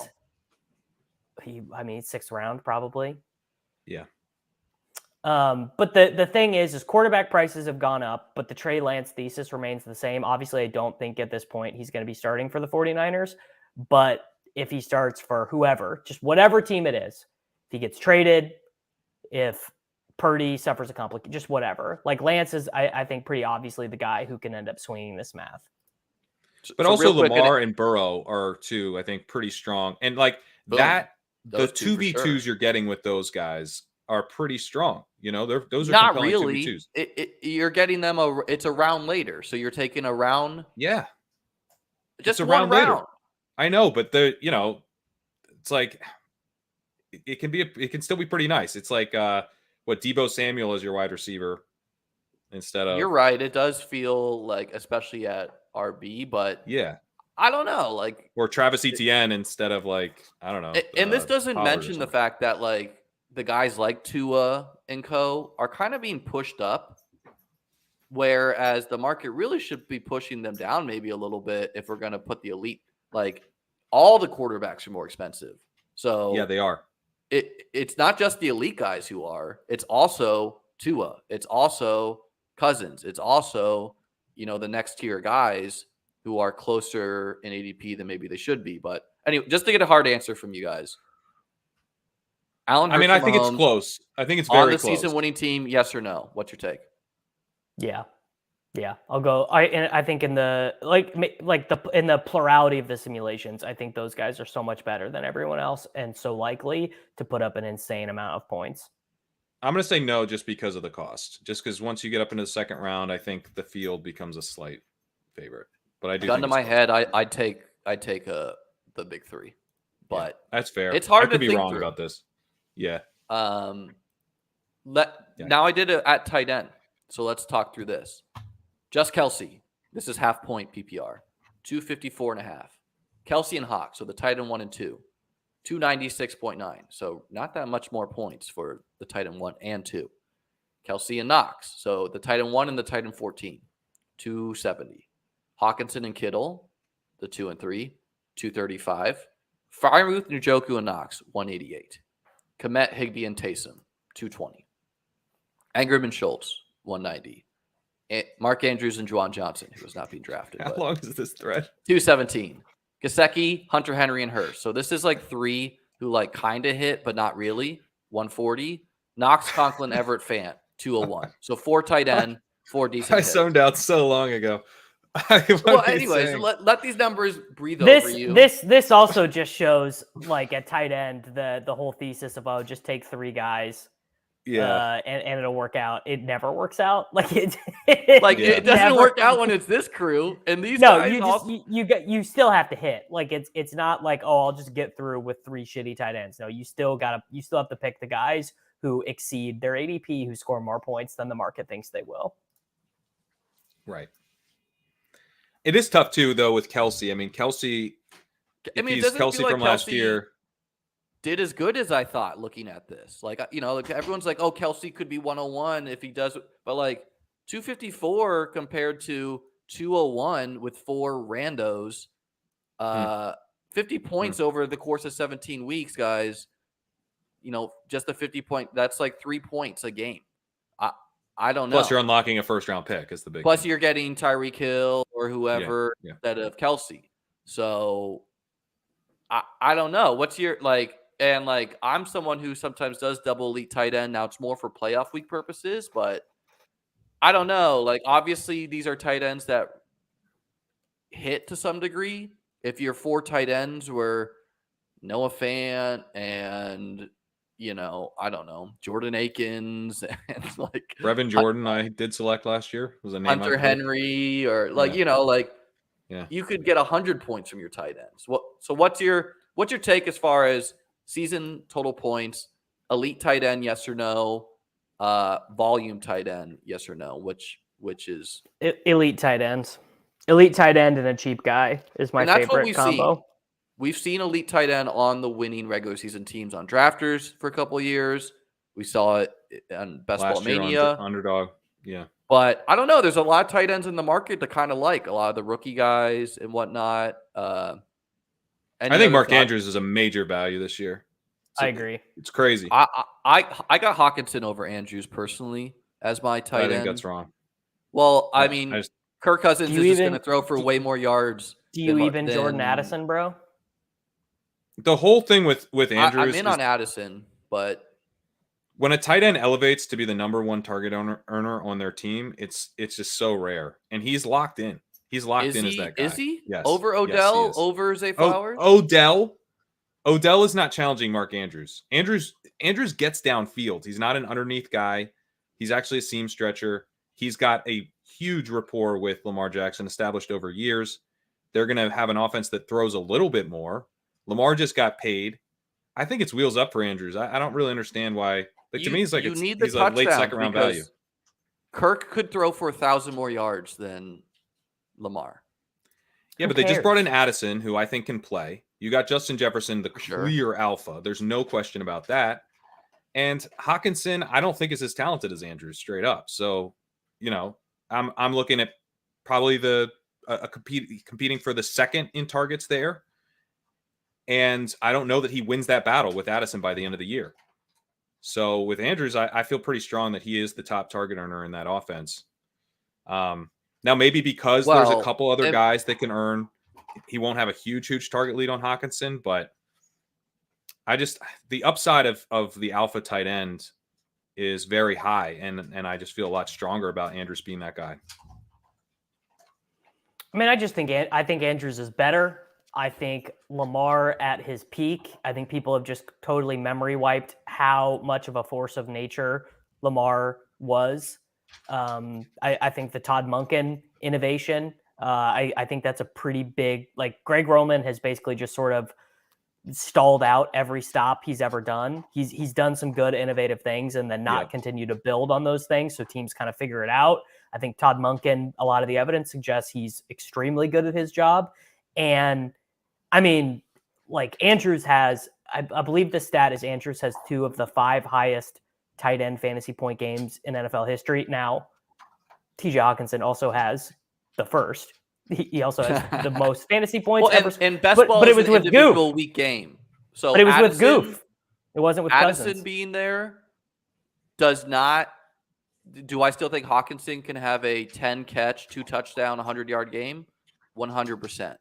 though? I mean 6th round probably. Yeah. But the thing is quarterback prices have gone up, but the Trey Lance thesis remains the same. Obviously, I don't think at this point he's going to be starting for the 49ers, but if he starts for whoever, just whatever team it is, if he gets traded, if Purdy suffers a complication, just whatever. Like Lance is, I think, pretty obviously the guy who can end up swinging this math. But so also Lamar and Burrow are too, I think, pretty strong. And like the 2v2s sure. you're getting with those guys are pretty strong. You know, those are not compelling really. 2v2s. You're getting them it's a round later, so you're taking a round. Yeah, just it's a one round later. round. I know, but it's like it can still be pretty nice. It's like what Deebo Samuel is your wide receiver instead of. You're right. It does feel like, especially at RB, but yeah, I don't know, like or Travis Etienne instead of like I don't know. And this doesn't mention the fact that like the guys like Tua and co are kind of being pushed up, whereas the market really should be pushing them down maybe a little bit if we're going to put the elite. Like all the quarterbacks are more expensive. So yeah, they are. It's not just the elite guys who are. It's also Tua. It's also Cousins. It's also, you know, the next tier guys who are closer in ADP than maybe they should be. But anyway, just to get a hard answer from you guys. Allen Hurts, I think it's close. I think it's very on the close. season-winning team, yes or no? What's your take? Yeah, I'll go. I think in the in the plurality of the simulations, I think those guys are so much better than everyone else and so likely to put up an insane amount of points. I'm going to say no just because of the cost. Just because once you get up into the second round, I think the field becomes a slight favorite. But I do. Gun to my head, I'd take the big three. But yeah, that's fair. It's hard to be wrong through. about this. Yeah. Now I did it at tight end. So let's talk through this. Just Kelsey. This is half point PPR. 254.5. Kelsey and Hawk. So the tight end 1 and 2. 296.9. So not that much more points for the tight end 1 and 2. Kelsey and Knox. So the tight end 1 and the tight end 14. 270. Hawkinson and Kittle. The 2 and 3. 235. Freiermuth, Njoku, and Knox. 188. Kmet, Higbee, and Taysom. 220. Ingram and Schultz. 190. Mark Andrews and Juwan Johnson, who was not being drafted. How long is this thread? 217. Gesicki, Hunter Henry, and Hurst. So this is like 3 who like kind of hit, but not really. 140. Knox, Conklin, Everett, Fant. 201. So 4 tight end, 4 decent hits. I zoned out so long ago. Well, anyways, let these numbers breathe over you. This also just shows, like at tight end, the whole thesis of just take 3 guys. Yeah, and it'll work out. It never works out. Like it doesn't never work out when it's this crew and these no. guys. You still have to hit. Like it's not like, oh, I'll just get through with 3 shitty tight ends. No, you still have to pick the guys who exceed their ADP, who score more points than the market thinks they will. Right. It is tough too, though, with Kelsey. I mean, Kelsey. He's Kelsey from last year. Did as good as I thought looking at this. Like, you know, like everyone's like, oh, Kelsey could be 101 if he does. But like 254 compared to 201 with 4 randos 50 points over the course of 17 weeks, guys. Just a 50-point, that's like 3 points a game. I don't know. Plus, you're unlocking a first-round pick is the big Plus, thing. you're getting Tyreek Hill or whoever instead of Kelsey. So, I don't know. What's your, I'm someone who sometimes does double elite tight end. Now, it's more for playoff week purposes, but I don't know. Obviously, these are tight ends that hit to some degree. If your 4 tight ends were Noah Fant and I don't know, Jordan Akins and Brevin Jordan, I did select last year, was a name Hunter Henry or you could get 100 points from your tight ends. So what's your take as far as season total points, elite tight end, yes or no, volume tight end, yes or no, which is elite tight ends. Elite tight end and a cheap guy is my favorite combo. Seen. We've seen elite tight end on the winning regular season teams on Drafters for a couple of years. We saw it on Ball Mania. Underdog, yeah. But I don't know. There's a lot of tight ends in the market to kind of like a lot of the rookie guys and whatnot. I think Mark Andrews is a major value this year. I agree. It's crazy. I got Hawkinson over Andrews personally as my tight end. I think that's wrong. Well, Kirk Cousins is just going to throw for way more yards. Do you even Jordan Addison, bro? The whole thing with Andrews, I'm in on Addison, but when a tight end elevates to be the number 1 target earner on their team, it's just so rare, and he's locked in. He's locked in as that guy. Is he? Yes. Over Odell? Yes, over Zay Flowers? Odell is not challenging Mark Andrews. Andrews gets downfield. He's not an underneath guy. He's actually a seam stretcher. He's got a huge rapport with Lamar Jackson established over years. They're going to have an offense that throws a little bit more. Lamar just got paid. I think it's wheels up for Andrews. I don't really understand why. To me, he's like he's a late second round value. Kirk could throw for 1,000 more yards than Lamar. Yeah, but they just brought in Addison, who I think can play. You got Justin Jefferson, the clear alpha. There's no question about that. And Hawkinson, I don't think is as talented as Andrews, straight up. So, I'm looking at probably competing for the second in targets there. And I don't know that he wins that battle with Addison by the end of the year. So with Andrews, I feel pretty strong that he is the top target earner in that offense. Now, maybe because there's a couple other guys that can earn, he won't have a huge target lead on Hawkinson, but the upside of the alpha tight end is very high, and I just feel a lot stronger about Andrews being that guy. I think Andrews is better. I think Lamar at his peak, I think people have just totally memory wiped how much of a force of nature Lamar was. I think the Todd Monken innovation, I think that's a pretty big, Greg Roman has basically just sort of stalled out every stop he's ever done. He's done some good innovative things and then not continue to build on those things. So teams kind of figure it out. I think Todd Monken, a lot of the evidence suggests he's extremely good at his job. And Andrews has, I believe the stat is Andrews has 2 of the 5 highest tight end fantasy point games in NFL history. Now, TJ Hawkinson also has the first. He also has the most fantasy points ever. And best ball is an individual week game. So, but it was with Goof. It wasn't with Addison Cousins. Being there does not. Do I still think Hawkinson can have a 10 catch, 2 touchdown, 100-yard game? 100%.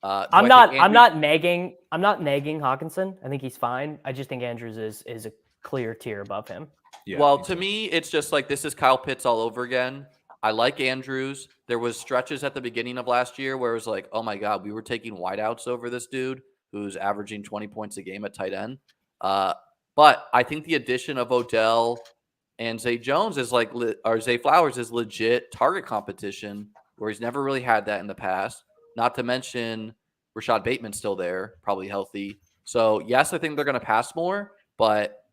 I'm not nagging Hawkinson. I think he's fine. I just think Andrews is a clear tier above him. Yeah, well, to me, it's just like this is Kyle Pitts all over again. I like Andrews. There was stretches at the beginning of last year where it was like, oh my God, we were taking wideouts over this dude who's averaging 20 points a game at tight end. But I think the addition of Odell and Zay Jones or Zay Flowers is legit target competition where he's never really had that in the past. Not to mention Rashad Bateman's still there, probably healthy. So yes, I think they're going to pass more, but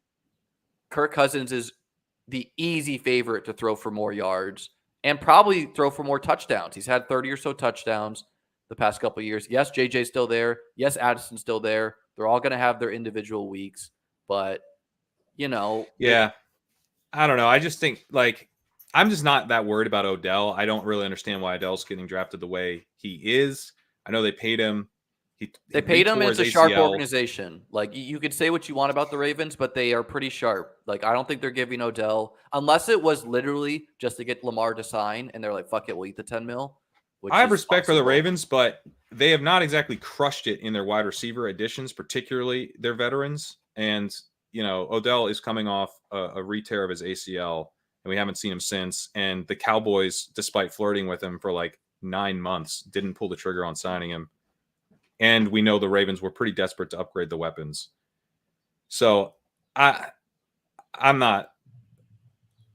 Kirk Cousins is the easy favorite to throw for more yards and probably throw for more touchdowns. He's had 30 or so touchdowns the past couple of years. Yes, JJ's still there. Yes, Addison's still there. They're all going to have their individual weeks, but yeah, I don't know. I just think I'm just not that worried about Odell. I don't really understand why Odell's getting drafted the way he is. I know they paid him They paid him. retore It's a his sharp ACL. organization. Like you could say what you want about the Ravens, but they are pretty sharp. Like I don't think they're giving Odell unless it was literally just to get Lamar to sign, and they're like, "Fuck it, we'll eat the 10 mil." Which I have is respect for the possible. Ravens, but they have not exactly crushed it in their wide receiver additions, particularly their veterans. And Odell is coming off a re-tear of his ACL, and we haven't seen him since. And the Cowboys, despite flirting with him for like 9 months, didn't pull the trigger on signing him. And we know the Ravens were pretty desperate to upgrade the weapons. So I'm not.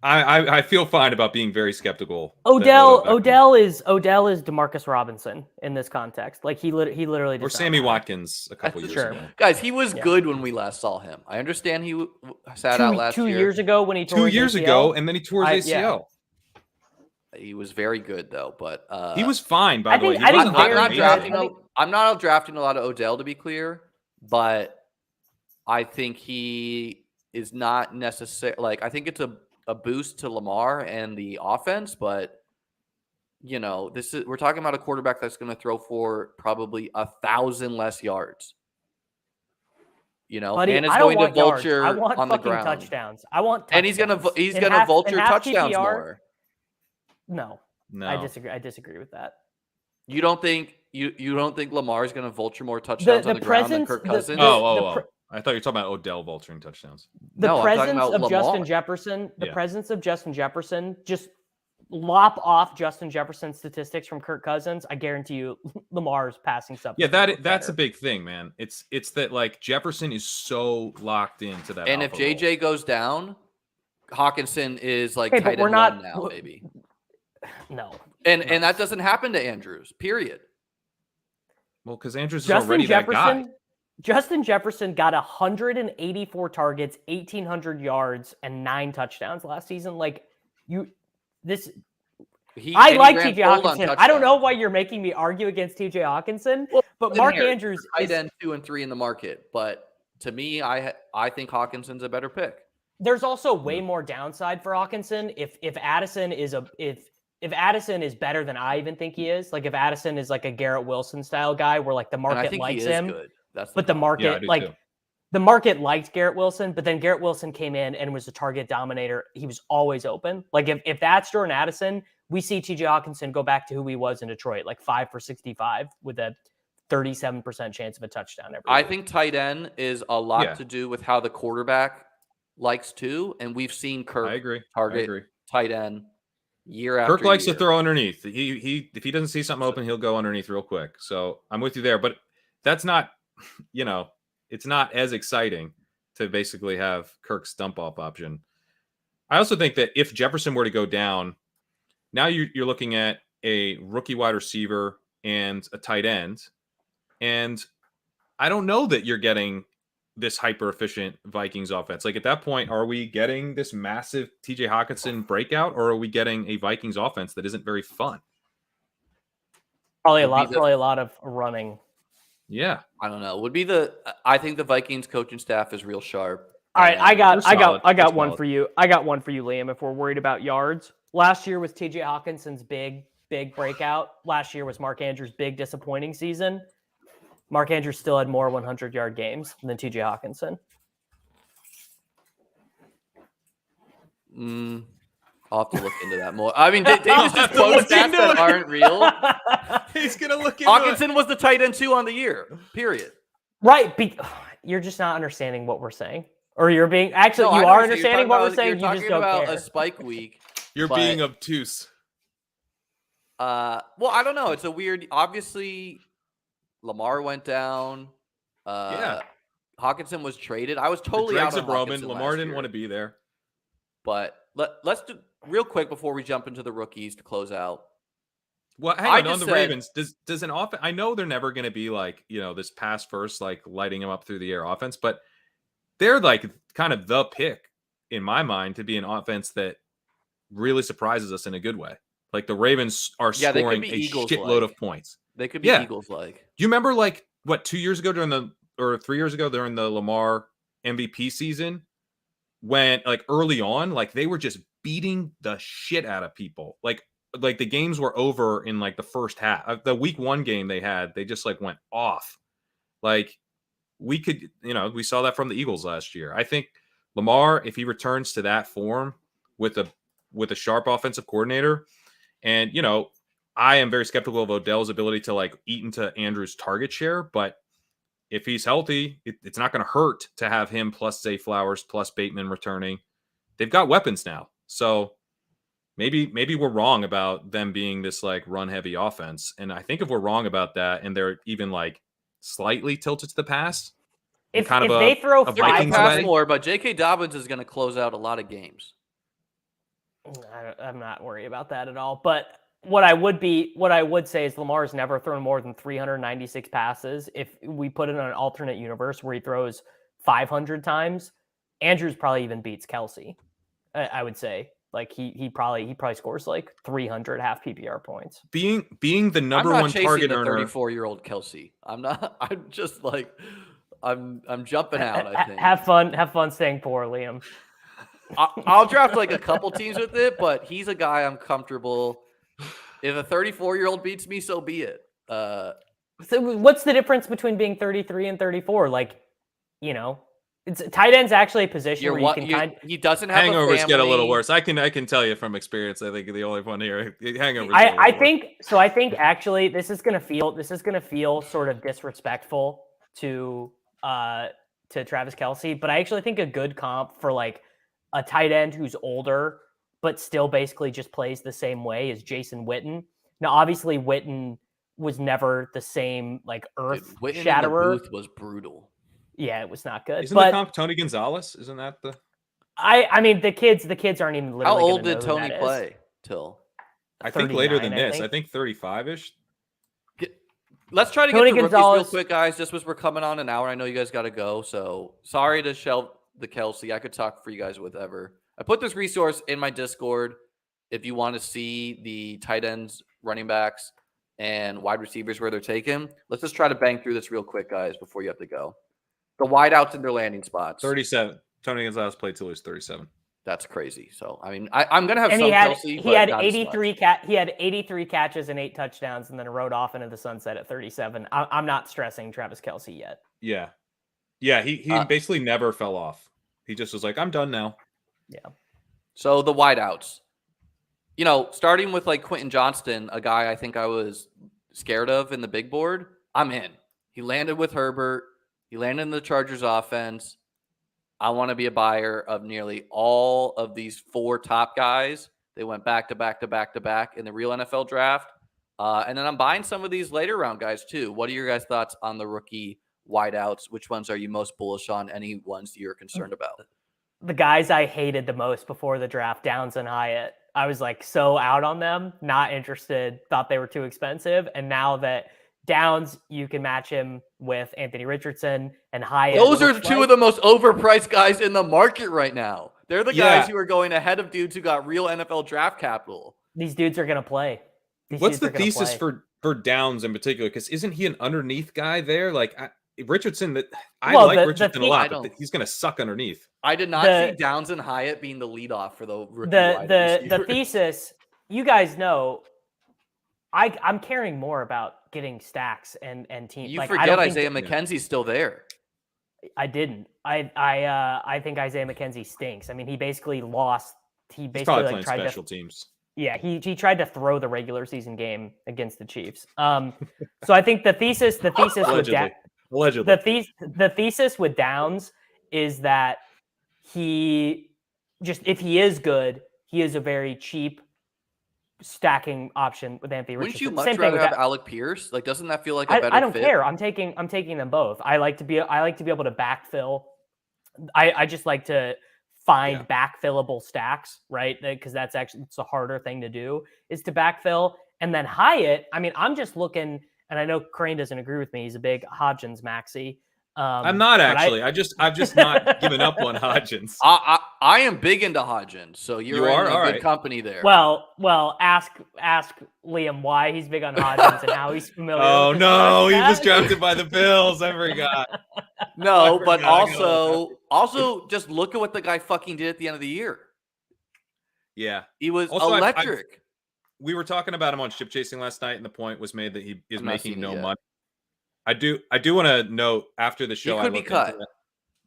I feel fine about being very skeptical. Odell is DeMarcus Robinson in this context. Like he literally or Sammy Watkins a couple years ago. Guys, he was good when we last saw him. I understand he sat out last 2 year. years ago when he tore 2 his years ACL. ago, and then he tore his ACL. He was very good though, but he was fine. By the way, I'm not drafting a lot of Odell, to be clear, but I think he is not necessary. Like I think it's a boost to Lamar and the offense, but we're talking about a quarterback that's going to throw for probably 1,000 less yards. Buddy, and it's going to vulture I want on the fucking ground. Touchdowns. I want touchdowns. And he's gonna vulture touchdowns PPR, more. No, I disagree. I disagree with that. You don't think Lamar is going to vulture more touchdowns on the ground than Kirk Cousins? I thought you were talking about Odell vulturing touchdowns. The presence of Justin Jefferson, just lop off Justin Jefferson's statistics from Kirk Cousins. I guarantee you, Lamar's passing stuff. Yeah, that's a big thing, man. It's that like Jefferson is so locked into that. And if JJ role. goes down, Hawkinson is like tight end one now, maybe. No, and that doesn't happen to Andrews. Period. Well, because Andrews is already that guy. Justin Jefferson got 184 targets, 1,800 yards, and 9 touchdowns last season. Like I like TJ Hawkinson. I don't know why you're making me argue against TJ Hawkinson, but Mark Andrews tight end 2 and 3 in the market. But to me, I think Hawkinson's a better pick. There's also way more downside for Hawkinson if Addison is if Addison is better than I even think he is. Like if Addison is like a Garrett Wilson style guy where like the market likes him. Good. The market the market liked Garrett Wilson, but then Garrett Wilson came in and was a target dominator. He was always open. Like if that's Jordan Addison, we see TJ Hawkinson go back to who he was in Detroit, like 5 for 65 with a 37% chance of a touchdown every week. think tight end is a lot to do with how the quarterback likes to, and we've seen Kirk target tight end year after year. Kirk likes to throw underneath. He if he doesn't see something open, he'll go underneath real quick. So I'm with you there, but that's not, it's not as exciting to basically have Kirk's dump off option. I also think that if Jefferson were to go down, now you're looking at a rookie wide receiver and a tight end, and I don't know that you're getting this hyper efficient Vikings offense. Like at that point, are we getting this massive TJ Hawkinson breakout, or are we getting a Vikings offense that isn't very fun? Probably a lot of running. Yeah, I don't know. I think the Vikings coaching staff is real sharp. All right, I got one for you. I got one for you, Liam. If we're worried about yards, last year was TJ Hawkinson's big breakout. Last year was Mark Andrews' big disappointing season. Mark Andrews still had more 100-yard games than TJ Hawkinson. I'll have to look into that more. I mean, Davis just quotes stats that aren't real. He's going to look into Hawkinson was the tight end 2 on the year, period. Right. You're just not understanding what we're saying. Or you're being... Actually, you are understanding what we're saying. You just don't care. You're talking about a spike week. You're being obtuse. Well, I don't know. It's a weird... Obviously, Lamar went down. Hawkinson was traded. I was totally out on Hawkinson. Lamar didn't want to be there. But let's do real quick before we jump into the rookies to close out. Well, hang on the Ravens. Does an offense? I know they're never going to be like this pass first, like lighting them up through the air offense, but they're like kind of the pick in my mind to be an offense that really surprises us in a good way. Like the Ravens are scoring a shitload of points. They could be Eagles-like. Do you remember 2 years ago or 3 years ago during the Lamar MVP season? When early on, they were just beating the shit out of people. Like the games were over in the first half. The week 1 game they just went off Like we could, we saw that from the Eagles last year. I think Lamar, if he returns to that form with a sharp offensive coordinator, and I am very skeptical of Odell's ability to like eat into Andrew's target share, but if he's healthy, it's not going to hurt to have him plus Zay Flowers plus Bateman returning. They've got weapons now, so maybe we're wrong about them being this like run heavy offense. And I think if we're wrong about that, and they're even like slightly tilted to the pass, If kind of they throw a They're gonna Vikings pass way. more, but J.K. Dobbins is going to close out a lot of games. I'm not worried about that at all. But what I would say is Lamar's never thrown more than 396 passes. If we put it in an alternate universe where he throws 500 times, Andrews probably even beats Kelsey. I would say like he probably scores like 300 half PPR points. Being the number I'm not one chasing target the earner. 34-year-old Kelsey. I'm not. I'm just like I'm jumping out. I think. Have fun staying poor, Liam. I'll draft like a couple teams with it, but he's a guy I'm comfortable. If a 34-year-old beats me, so be it. So what's the difference between being 33 and 34? Like, it's tight end's actually a position where you can he doesn't have hangovers a family. get a little worse. I can tell you from experience. I think the only one here hangovers. I think actually this is gonna feel sort of disrespectful to Travis Kelsey, but I actually think a good comp for like a tight end who's older but still basically just plays the same way is Jason Witten. Now, obviously, Witten was never the same like earth Witten shatterer. In the booth was brutal. Yeah, it was not good. Isn't the comp Tony Gonzalez? Isn't that the? I mean, the kids aren't even literally. How old did Tony play? Till I think later than this. I think 35-ish. Let's try to Tony get to Gonzalez. rookies real quick, guys. Just as we're coming on an hour, I know you guys got to go. So sorry to shelve the Kelsey. I could talk for you guys whatever. I put this resource in my Discord if you want to see the tight ends, running backs, and wide receivers where they're taken. Let's just try to bang through this real quick, guys, before you have to go. The wideouts in their landing spots. 37. Tony Gonzalez played till he was 37. That's crazy. So I mean, I'm gonna have and some Kelsey. He had 83 he had 83 catches and 8 touchdowns, and then rode off into the sunset at 37. I'm not stressing Travis Kelsey yet. Yeah. He basically never fell off. He just was like, I'm done now. Yeah. So the wideouts, starting with like Quentin Johnston, a guy I think I was scared of in the big board. I'm in. He landed with Herbert. He landed in the Chargers offense. I want to be a buyer of nearly all of these 4 top guys. They went back to back to back to back in the real NFL draft. And then I'm buying some of these later round guys too. What are your guys' thoughts on the rookie wideouts? Which ones are you most bullish on? Any ones you're concerned about? The guys I hated the most before the draft, Downs and Hyatt. I was like so out on them, not interested, thought they were too expensive. And now that Downs, you can match him with Anthony Richardson and Hyatt. Those are two of the most overpriced guys in the market right now. They're the guys who are going ahead of dudes who got real NFL draft capital. These dudes are going to play. What's the thesis for Downs in particular? Because isn't he an underneath guy there? Like Richardson, like Richardson a lot, but he's going to suck underneath. I did not see Downs and Hyatt being the leadoff for the rookie the thesis. You guys know, I'm caring more about getting stacks and teams. You forget Isaiah McKenzie's still there. I didn't. I think Isaiah McKenzie stinks. I mean, he basically lost. He's probably playing special teams. Yeah, he tried to throw the regular season game against the Chiefs. So I think the thesis allegedly. The thesis with Downs is that if he is good, he is a very cheap stacking option with Anthony Richardson. Wouldn't you much rather have Alec Pierce? Like, doesn't that feel like a better fit? I don't care. I'm taking them both. I like to be able to backfill. I just like to find backfillable stacks, right? Because it's a harder thing to do is to backfill. And then Hyatt, I mean, I'm just looking, and I know Crane doesn't agree with me. He's a big Hodgins maxi. I'm not actually. I've just not given up on Hodgins. I am big into Hodgins, so you are in good company there. Well, ask Liam why he's big on Hodgins and how he's familiar. Oh no, he was drafted by the Bills. I forgot. No, but also just look at what the guy fucking did at the end of the year. Yeah, he was also electric. We were talking about him on Ship Chasing last night, and the point was made that he is making no money. I do want to note after the show He I could be looked into cut, that.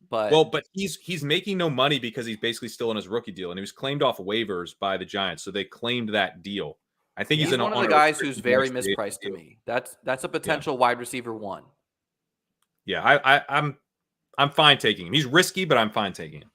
but Well, but he's making no money because he's basically still in his rookie deal, and he was claimed off waivers by the Giants, so they claimed that deal. I think he's he's one of on the a guys who's restricted very free agent mispriced to deal. me. That's a potential wide receiver 1. Yeah, I'm fine taking him. He's risky, but I'm fine taking him.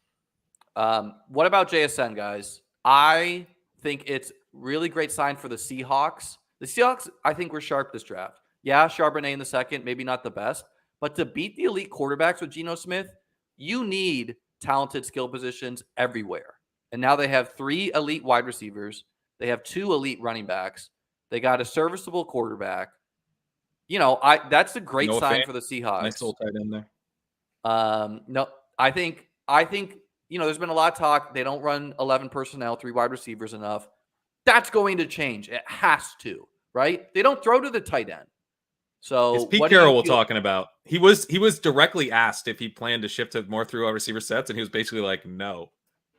What about JSN, guys? I think it's really great sign for the Seahawks. The Seahawks, I think, were sharp this draft. Yeah, Charbonnet in the second, maybe not the best, but to beat the elite quarterbacks with Geno Smith, you need talented skill positions everywhere. And now they have 3 elite wide receivers. They have 2 elite running backs. They got a serviceable quarterback. That's a great Noah sign Fant, for the nice Seahawks. little tight end there. No, I think there's been a lot of talk. They don't run 11 personnel, 3 wide receivers enough. That's going to change. It has to, right? They don't throw to the tight end. So It's Pete what do you Carroll we're feel- talking about. He was directly asked if he planned to shift to more through wide receiver sets, and he was basically like, no.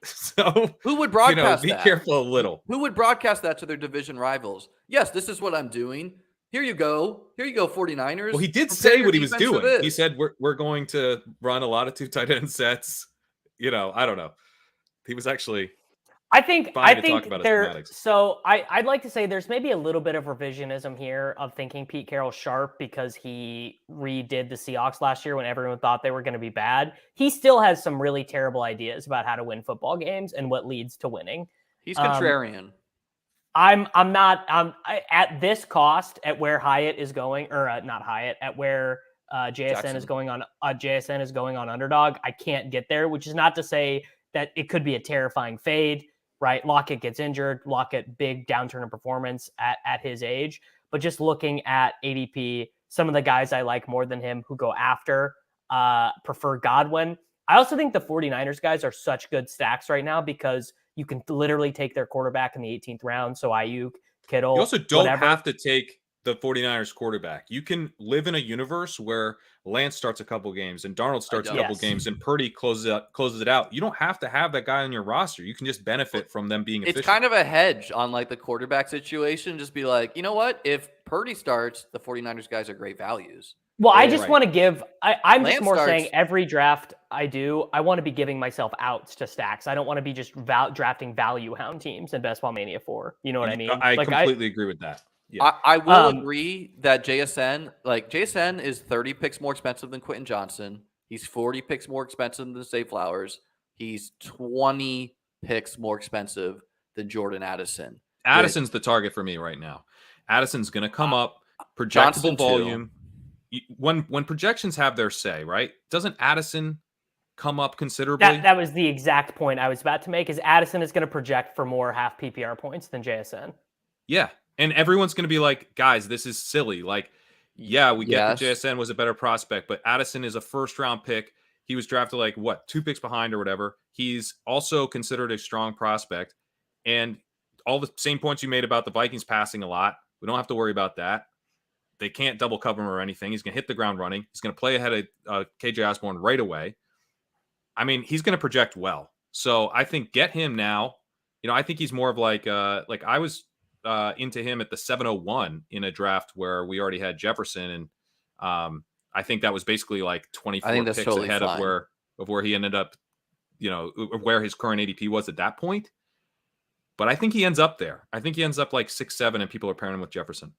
So Who would broadcast be that? careful a little. Who would broadcast that to their division rivals? Yes, this is what I'm doing. Here you go. Here you go, 49ers. Well, he did Prepare say your what he was defense for doing. He this. said we're going to run a lot of 2 tight end sets. I don't know. He was actually I think fine to talk about his schematics. so I'd like to say there's maybe a little bit of revisionism here of thinking Pete Carroll sharp because he redid the Seahawks last year when everyone thought they were going to be bad. He still has some really terrible ideas about how to win football games and what leads to winning. He's contrarian. At this cost, at where Hyatt is going, or not Hyatt, at where JSN Jackson. is going on. JSN is going on Underdog. I can't get there, which is not to say that it could be a terrifying fade. Right, Lockett gets injured. Lockett, big downturn in performance at his age. But just looking at ADP, some of the guys I like more than him who go after prefer Godwin. I also think the 49ers guys are such good stacks right now because you can literally take their quarterback in the 18th round. So Ayuk, Kittle. You also don't whatever. have to take the 49ers quarterback. You can live in a universe where Lance starts a couple games and Darnold starts a couple games and Purdy closes it out. You don't have to have that guy on your roster. You can just benefit from them being efficient. It's kind of a hedge on like the quarterback situation. Just be like, you know what? If Purdy starts, the 49ers guys are great values. Well, I just want to give I'm Lance just more starts, saying every draft I do, I want to be giving myself outs to stacks. I don't want to be just drafting value hound teams in Best Ball Mania 4. You know what I mean? I completely agree with that. Yeah. I will agree that JSN is 30 picks more expensive than Quentin Johnson. He's 40 picks more expensive than Zay Flowers. He's 20 picks more expensive than Jordan Addison. Addison's the target for me right now. Addison's going to come up, projectable Johnson volume. When projections have their say, right? Doesn't Addison come up considerably? That was the exact point I was about to make. Is Addison is going to project for more half PPR points than JSN? Yeah. And everyone's going to be like, guys, this is silly. Like, yeah, we get that JSN was a better prospect, but Addison is a first-round pick. He was drafted 2 picks behind or whatever. He's also considered a strong prospect. And all the same points you made about the Vikings passing a lot, we don't have to worry about that. They can't double cover him or anything. He's going to hit the ground running. He's going to play ahead of KJ Osborne right away. I mean, he's going to project well. So I think get him now. I think he's more of like I was into him at the 701 in a draft where we already had Jefferson, and I think that was basically 24 picks totally ahead of where he ended up, where his current ADP was at that point. But I think he ends up there. I think he ends up 6-7, and people are pairing him with Jefferson.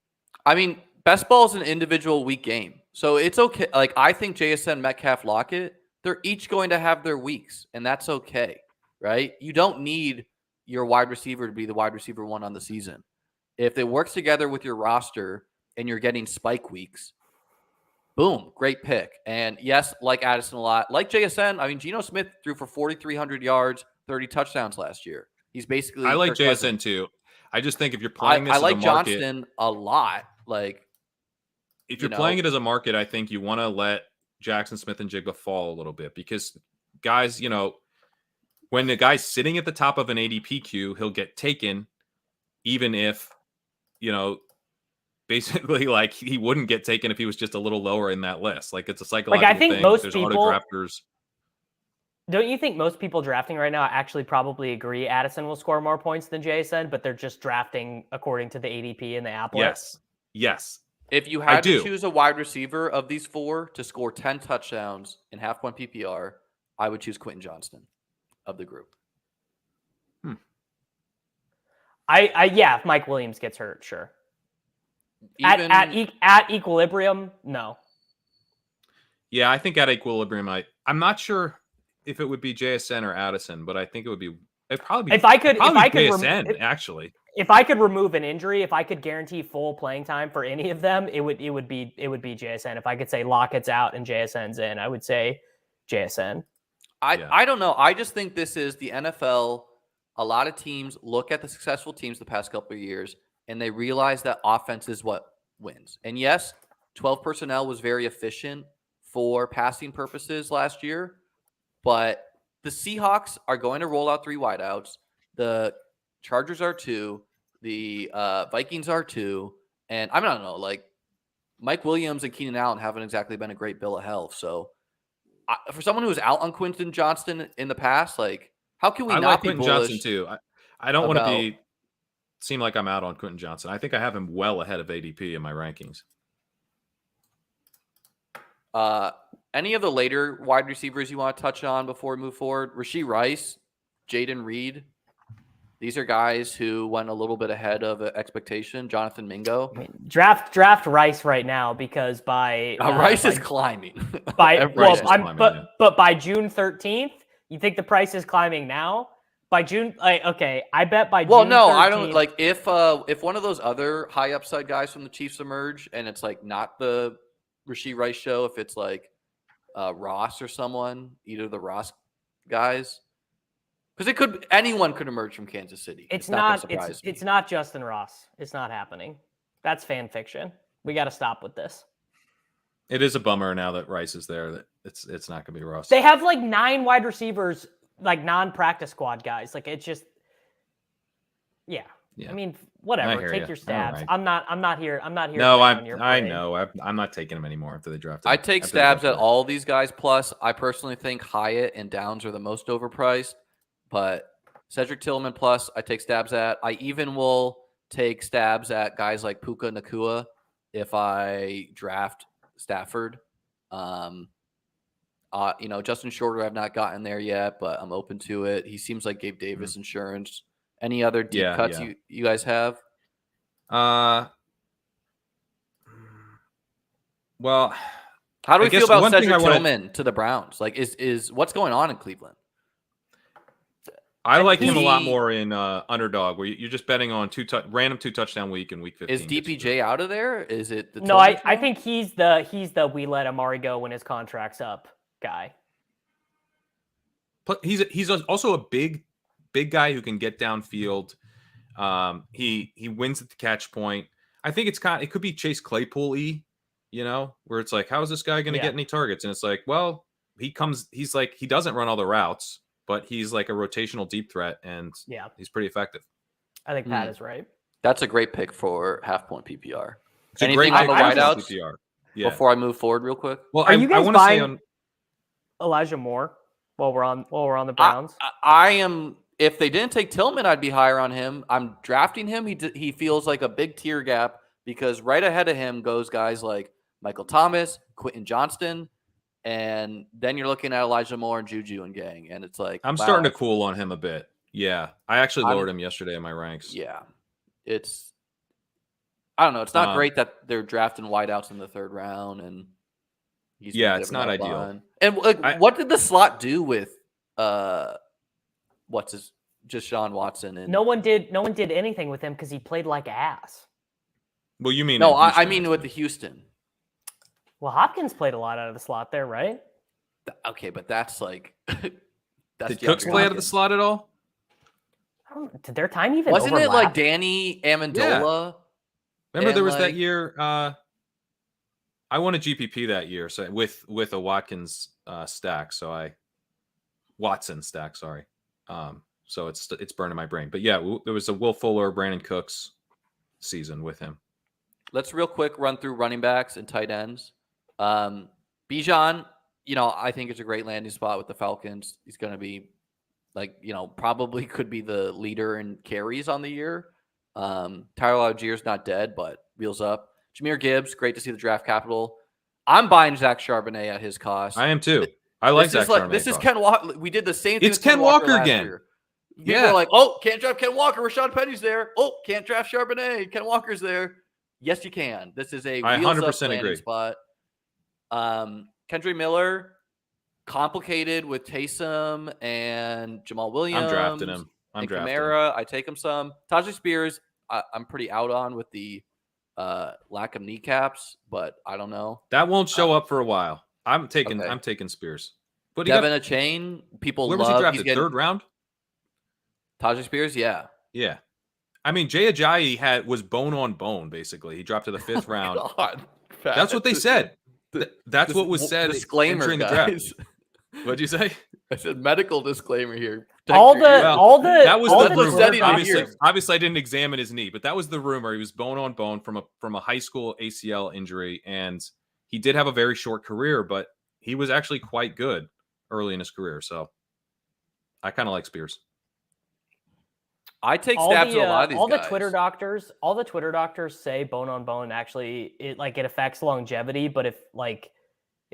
I mean, best ball is an individual week game, so it's okay. I think JSN, Metcalf, Lockett, they're each going to have their weeks, and that's okay, right? You don't need your wide receiver to be the wide receiver 1 on the season. If it works together with your roster and you're getting spike weeks, boom, great pick. And yes, like Addison a lot. Like JSN, I mean, Geno Smith threw for 4,300 yards, 30 touchdowns last year. He's basically... I like JSN too. I just think if you're playing this as a market... I like Johnston a lot. If you're playing it as a market, I think you want to let Jackson Smith and Jigba fall a little bit because guys, when the guy's sitting at the top of an ADP queue, he'll get taken even if, basically he wouldn't get taken if he was just a little lower in that list. It's a psychological I think thing. most There's people, auto-drafters. Don't you think most people drafting right now actually probably agree Addison will score more points than JSN, but they're just drafting according to the ADP and the applet? Yes. If you I had to do. choose a wide receiver of these four to score 10 touchdowns in half-point PPR, I would choose Quentin Johnston of the group. Yeah, if Mike Williams gets hurt, sure. Even At equilibrium, no. Yeah, I think at equilibrium, I'm not sure if it would be JSN or Addison, but I think it'd probably be JSN, actually. If I could remove an injury, if I could guarantee full playing time for any of them, it would be JSN. If I could say Lockett's out and JSN's in, I would say JSN. I don't know. I just think this is the NFL. A lot of teams look at the successful teams the past couple of years, and they realize that offense is what wins. And yes, 12 personnel was very efficient for passing purposes last year, but the Seahawks are going to roll out 3 wideouts. The Chargers are 2. The Vikings are 2. And I don't know, like Mike Williams and Keenan Allen haven't exactly been a great bill of health. So for someone who was out on Quentin Johnston in the past, like how can we not like be Quentin bullish? Johnson too. I don't want to seem like I'm out on Quentin Johnson. I think I have him well ahead of ADP in my rankings. Any of the later wide receivers you want to touch on before we move forward? Rashee Rice, Jaden Reed. These are guys who went a little bit ahead of expectation. Jonathan Mingo. I mean, draft Rice right now because Rice is climbing. But by June 13th, you think the price is climbing now? By June, okay, I bet by June. Well, no, 13th, I don't like if one of those other high upside guys from the Chiefs emerge and it's like not the Rashee Rice show, if it's like Ross or someone, either of the Ross guys, because anyone could emerge from Kansas City. It's not Justin Ross. It's not happening. That's fan fiction. We got to stop with this. It is a bummer now that Rice is there that it's not going to be Ross. They have like 9 wide receivers, like non-practice squad guys. Like it's just, yeah. I mean, whatever. Take your stabs. Right. I'm not here. No, I know. I'm not taking them anymore after the draft. I take stabs at all these guys. Plus, I personally think Hyatt and Downs are the most overpriced. But Cedric Tillman plus, I take stabs at. I even will take stabs at guys like Puka Nacua if I draft Stafford. Justin Shorter, I've not gotten there yet, but I'm open to it. He seems like Gabe Davis insurance. Any other deep cuts you guys have? Well, how do we feel about Cedric Tillman to the Browns? Like, is what's going on in Cleveland? I like him a lot more in Underdog, where you're just betting on random 2 touchdown week in week 15. Is DPJ out of there? Is it the no? I think he's the we let Amari go when his contract's up guy. But he's also a big guy who can get downfield. He wins at the catch point. I think it could be Chase Claypool-y, where it's like, how is this guy going to get any targets? And it's like, well, he doesn't run all the routes, but he's like a rotational deep threat, and he's pretty effective. I think Pat is right. That's a great pick for half-point PPR. It's anything on the wideouts? Yeah. Before I move forward real quick? Well, are you guys buying Elijah Moore while we're on the Browns? I am. If they didn't take Tillman, I'd be higher on him. I'm drafting him. He feels like a big tier gap because right ahead of him goes guys like Michael Thomas, Quentin Johnston, and then you're looking at Elijah Moore and Juju and gang, and it's like I'm starting to cool on him a bit. Yeah, I actually lowered him yesterday in my ranks. Yeah, I don't know. It's not great that they're drafting wideouts in the 3rd round, and it's not ideal. And what did the slot do with just Sean Watson? And no one did anything with him because he played like ass. Well, you mean no? I mean with the Houston. Well, Hopkins played a lot out of the slot there, right? Okay, but that's like. Did Cooks play out of the slot at all? Did their time even wasn't overlap? it like Danny Amendola? Yeah. Remember there was that year. I won a GPP that year, so with a Watkins stack. So Watson stack. Sorry. So it's burning my brain. But yeah, there was a Will Fuller, Brandon Cooks season with him. Let's real quick run through running backs and tight ends. Bijan, I think it's a great landing spot with the Falcons. He's going to be probably could be the leader in carries on the year. Tyler Allgeier's not dead, but wheels up. Jameer Gibbs, great to see the draft capital. I'm buying Zach Charbonnet at his cost. I am too. I like Zach Charbonnet. This is Ken Walker. We did the same thing It's with Ken Walker last again. year. People are like, oh, can't draft Ken Walker. Rashad Penny's there. Oh, can't draft Charbonnet. Ken Walker's there. Yes, you can. This is a I wheels 100% up landing agree. spot. Kendra Miller, complicated with Taysom and Jamal Williams. I'm drafting him. And Kamara, I take him some. Tajay Spears, I'm pretty out on with the lack of kneecaps, but I don't know. That won't show up for a while. I'm taking Spears. But Devin Achane, people where love. Was he drafted? Third round? Tajay Spears, yeah. Yeah. I mean, Jay Ajayi was bone on bone, basically. He dropped to the 5th round. God, that's what they said. That's what was said disclaimer, entering the draft. What'd you say? I said medical disclaimer here. That was the rumor. Obviously, I didn't examine his knee, but that was the rumor. He was bone on bone from a high school ACL injury, and he did have a very short career, but he was actually quite good early in his career. So I kind of like Spears. I take stabs at a lot of these guys. All the Twitter doctors say bone on bone actually it affects longevity, but if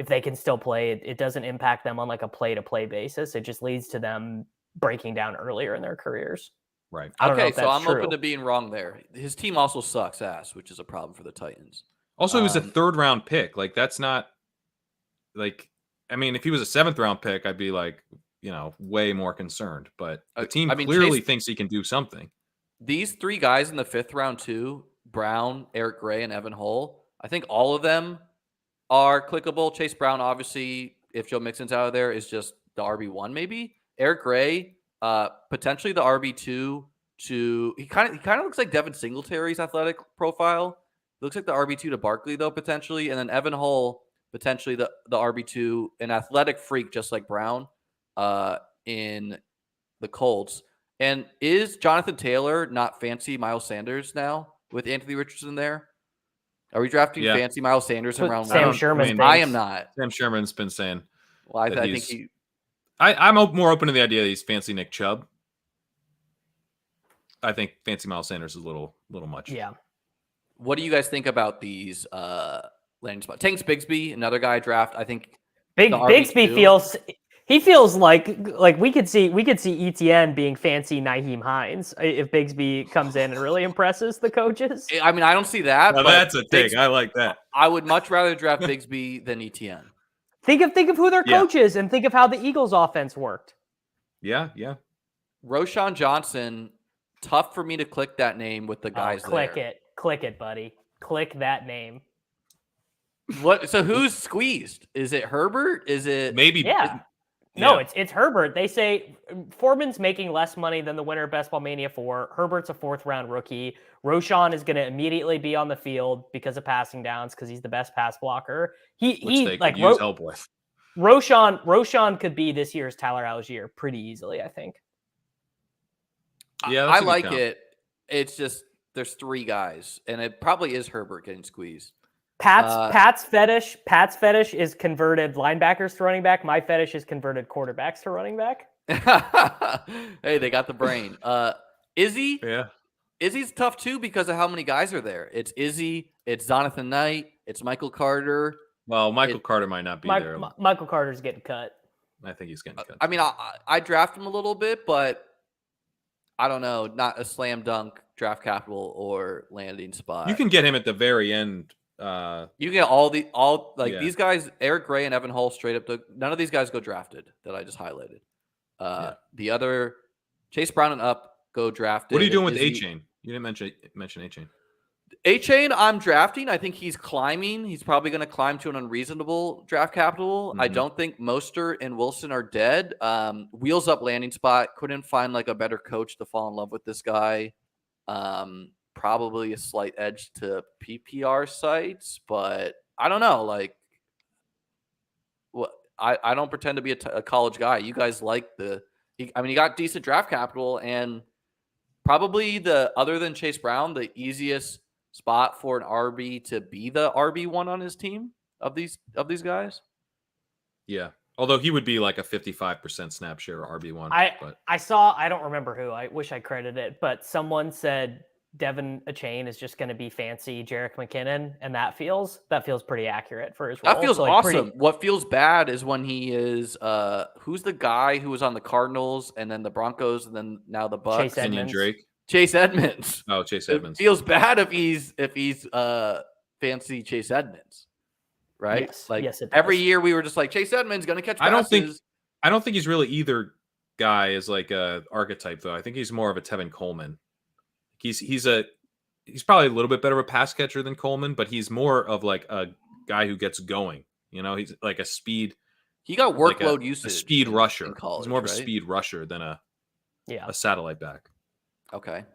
they can still play, it doesn't impact them on like a play-to-play basis. It just leads to them breaking down earlier in their careers. Right. Okay, so I'm open to being wrong there. His team also sucks ass, which is a problem for the Titans. Also, he was a 3rd round pick. Like, that's not like, I mean, if he was a 7th round pick, I'd be like, way more concerned. But the team clearly thinks he can do something. These 3 guys in the 5th round too, Brown, Eric Gray, and Evan Hull, I think all of them are clickable. Chase Brown, obviously, if Joe Mixon's out of there, is just the RB1 maybe. Eric Gray, potentially the RB2 he kind of looks like Devin Singletary's athletic profile. He looks like the RB2 to Barkley, though, potentially. And then Evan Hull, potentially the RB2, an athletic freak just like Brown in the Colts. And is Jonathan Taylor not fancy Miles Sanders now with Anthony Richardson there? Are we drafting fancy Miles Sanders in round 1? I am not. Sam Sherman's been saying. Well, I think I'm more open to the idea that he's fancy Nick Chubb. I think fancy Miles Sanders is a little much. Yeah. What do you guys think about these landing spots? Tanks Bigsby, another guy draft. I think Bigsby feels like we could see ETN being fancy Nyheim Hines if Bigsby comes in and really impresses the coaches. I mean, I don't see that. Now, that's a take. I like that. I would much rather draft Bigsby than ETN. Think of who their coach is and think of how the Eagles offense worked. Yeah. Roshan Johnson, tough for me to click that name with the guys there. Click it, buddy. Click that name. What? So who's squeezed? Is it Herbert? Is it maybe? Yeah. No, it's Herbert. They say Foreman's making less money than the winner of Best Ball Mania 4. Herbert's a 4th round rookie. Roshan is going to immediately be on the field because of passing downs because he's the best pass blocker. Which they could use help with. Roshan could be this year's Tyler Algier pretty easily, I think. Yeah, I like it. It's just there's 3 guys, and it probably is Herbert getting squeezed. Pat's fetish is converted linebackers to running back. My fetish is converted quarterbacks to running back. Hey, they got the brain. Izzy? Yeah. Izzy's tough too because of how many guys are there. It's Izzy, it's Jonathan Knight, it's Michael Carter. Well, Michael Carter might not be there. Michael Carter's getting cut. I think he's getting cut. I mean, I draft him a little bit, but I don't know. Not a slam dunk draft capital or landing spot. You can get him at the very end. You get these guys, Eric Gray and Evan Hull, straight up. None of these guys go drafted that I just highlighted. The other Chase Brown and up go drafted. What are you doing with A-Chain? You didn't mention A-Chain. A-Chain, I'm drafting. I think he's climbing. He's probably going to climb to an unreasonable draft capital. I don't think Mostert and Wilson are dead. Wheels up landing spot. Couldn't find like a better coach to fall in love with this guy. Probably a slight edge to PPR sites, but I don't know. Like, I don't pretend to be a college guy. You guys like he got decent draft capital, and probably other than Chase Brown, the easiest spot for an RB to be the RB1 on his team of these guys. Yeah. Although he would be like a 55% snap share RB1. I don't remember who. I wish I credited it, but someone said Devin Achane is just going to be fancy Jerick McKinnon, and that feels pretty accurate for his role. That feels So, like, awesome. What feels bad is when he is who's the guy who was on the Cardinals and then the Broncos and then now the Bucks? Chase Edmonds. Kenyon Drake. Chase Edmonds. Oh, Chase It Edmonds. feels bad if he's fancy Chase Edmonds, right? Yes, Like yes, it every does. yeer we were just like Chase Edmonds going to catch passes. I don't think he's really either guy is like a archetype though. I think he's more of a Tevin Coleman. He's probably a little bit better of a pass catcher than Coleman, but he's more of like a guy who gets going. You know, he's like a speed. He got workload usage. A speed rusher. In college, he's more of a right? speed rusher than a satellite back. Okay.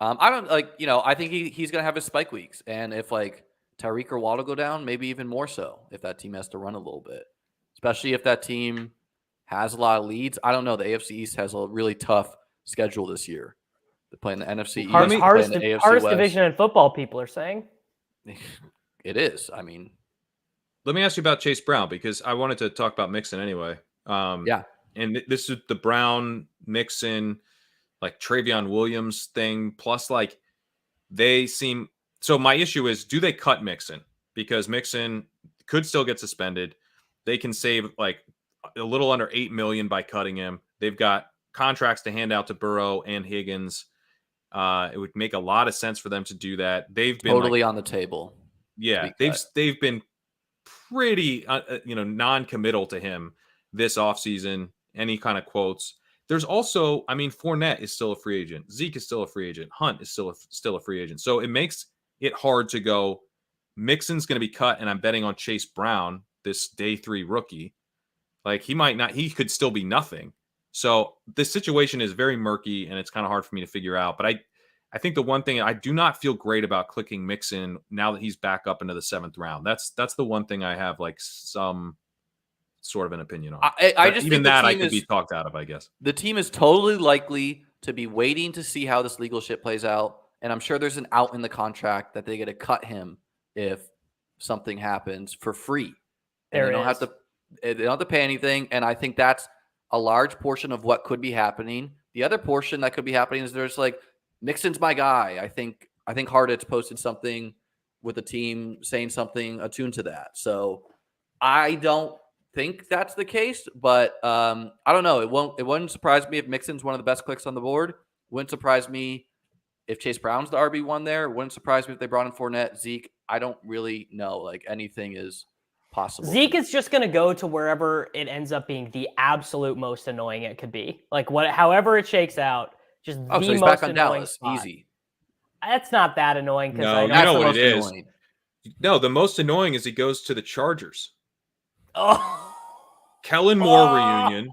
I don't I think he's going to have his spike weeks. And if like Tyreek or Waddle go down, maybe even more so if that team has to run a little bit, especially if that team has a lot of leads. I don't know. The AFC East has a really tough schedule this year. They're playing the NFC East. Hardest the AFC West. Division in football, people are saying. It is. I mean, let me ask you about Chase Brown because I wanted to talk about Mixon anyway. Yeah. And this is the Brown, Mixon, like Travion Williams thing. Plus, like they seem. So my issue is, do they cut Mixon? Because Mixon could still get suspended. They can save like a little under $8 million by cutting him. They've got contracts to hand out to Burrow and Higgins. It would make a lot of sense for them to do that. They've been totally on the table. Yeah, they've been pretty non-committal to him this offseason. Any kind of quotes. There's also, I mean, Fournette is still a free agent. Zeke is still a free agent. Hunt is still a free agent. So it makes it hard to go. Mixon's going to be cut, and I'm betting on Chase Brown, this day 3 rookie. Like he could still be nothing. So this situation is very murky, and it's kind of hard for me to figure out. But I think the one thing I do not feel great about clicking Mixon now that he's back up into the 7th round. That's the one thing I have like some sort of an opinion on. I just even think that I could be talked out of, I guess. The team is totally likely to be waiting to see how this legal shit plays out, and I'm sure there's an out in the contract that they get to cut him if something happens for free. And they don't have to pay anything, and I think that's a large portion of what could be happening. The other portion that could be happening is there's like Mixon's my guy. I think Harditz posted something with the team saying something attuned to that. So I don't think that's the case, but I don't know. It wouldn't surprise me if Mixon's one of the best clicks on the board. Wouldn't surprise me if Chase Brown's the RB1 there. Wouldn't surprise me if they brought in Fournette, Zeke. I don't really know. Like anything is possible. Zeke is just going to go to wherever it ends up being the absolute most annoying it could be. Like however it shakes out, just the so he's most back on annoying Dallas. spot. Easy. That's not that annoying because No, I you know know what it is. Annoying. No, the most annoying is he goes to the Chargers. Oh. Kellen Moore reunion.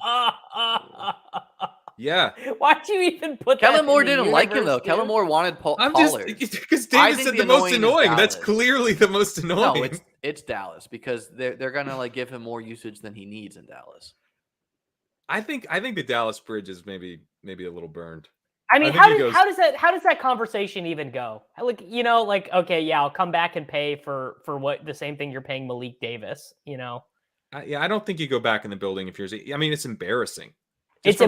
Yeah. Why'd you even put that? Kellen Moore in the didn't like him universe, though. dude? Kellen Moore wanted I'm Pollard. just because I Davis think said the the most annoying is annoying. That's Dallas. clearly the most annoying. No, it's Dallas because they're gonna like give him more usage than he needs in Dallas. I think the Dallas bridge is maybe a little burned. I mean, I think how does that conversation even go? Like, okay, yeah, I'll come back and pay for what the same thing you're paying Malik Davis, I don't think you go back in the building if you're. I mean, it's embarrassing. That's the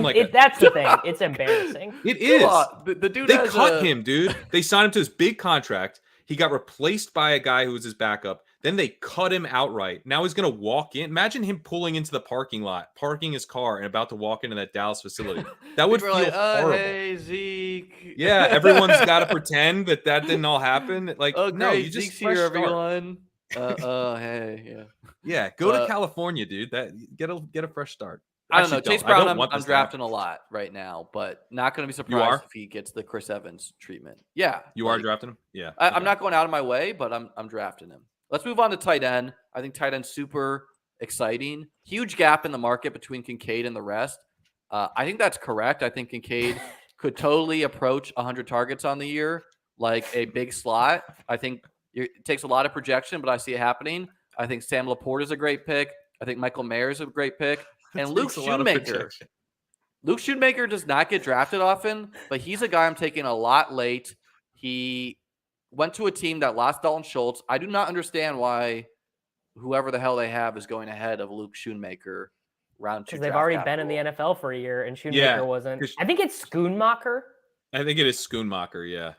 thing. It's embarrassing. It is. The dude They cut him, dude. They signed him to this big contract. He got replaced by a guy who was his backup. Then they cut him outright. Now he's going to walk in. Imagine him pulling into the parking lot, parking his car, and about to walk into that Dallas facility. That would feel horrible. Hey, Zeke. Yeah, everyone's got to pretend that didn't all happen. Like, no, you just Zeke's here, everyone. Hey, yeah. Yeah, go to California, dude. Get a fresh start. I don't know. Chase Brown, I'm this drafting a lot right now, but not going to be surprised if he gets the Chris Evans treatment. Yeah. You are drafting him? Yeah. I'm not going out of my way, but I'm drafting him. Let's move on to tight end. I think tight end's super exciting. Huge gap in the market between Kincaid and the rest. I think that's correct. I think Kincaid could totally approach 100 targets on the year, like a big slot. I think it takes a lot of projection, but I see it happening. I think Sam Laporte is a great pick. I think Michael Mayer is a great pick. And Luke Schoonmaker. Luke Schoonmaker does not get drafted often, but he's a guy I'm taking a lot late. He went to a team that lost Dalton Schultz. I do not understand why whoever the hell they have is going ahead of Luke Schoonmaker round 2. Because they've already been in the NFL for a year, and Schoonmaker wasn't. I think it's Schoonmaker. I think it is Schoonmaker, yeah.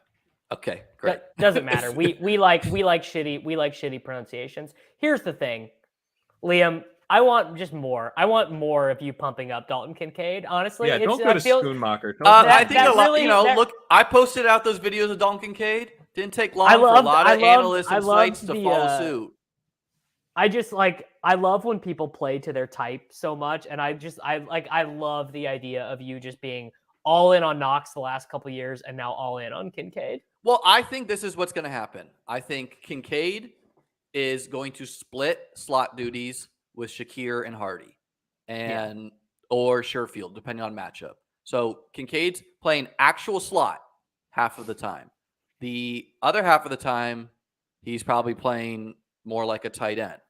Okay, great. Doesn't matter. We like shitty pronunciations. Here's the thing, Liam. I want just more. I want more of you pumping up Dalton Kincaid. Honestly, Yeah, don't go to Schoonmaker. I think that a lot. really- Look, I posted out those videos of Dalton Kincaid. Didn't take long for a lot of analysts and sites to follow suit. I love when people play to their type so much, and I love the idea of you just being all in on Knox the last couple of years and now all in on Kincaid. Well, I think this is what's going to happen. I think Kincaid is going to split slot duties with Shakir and Hardy or Sherfield, depending on matchup. So Kincaid's playing actual slot half of the time. The other half of the time, he's probably playing more like a tight end.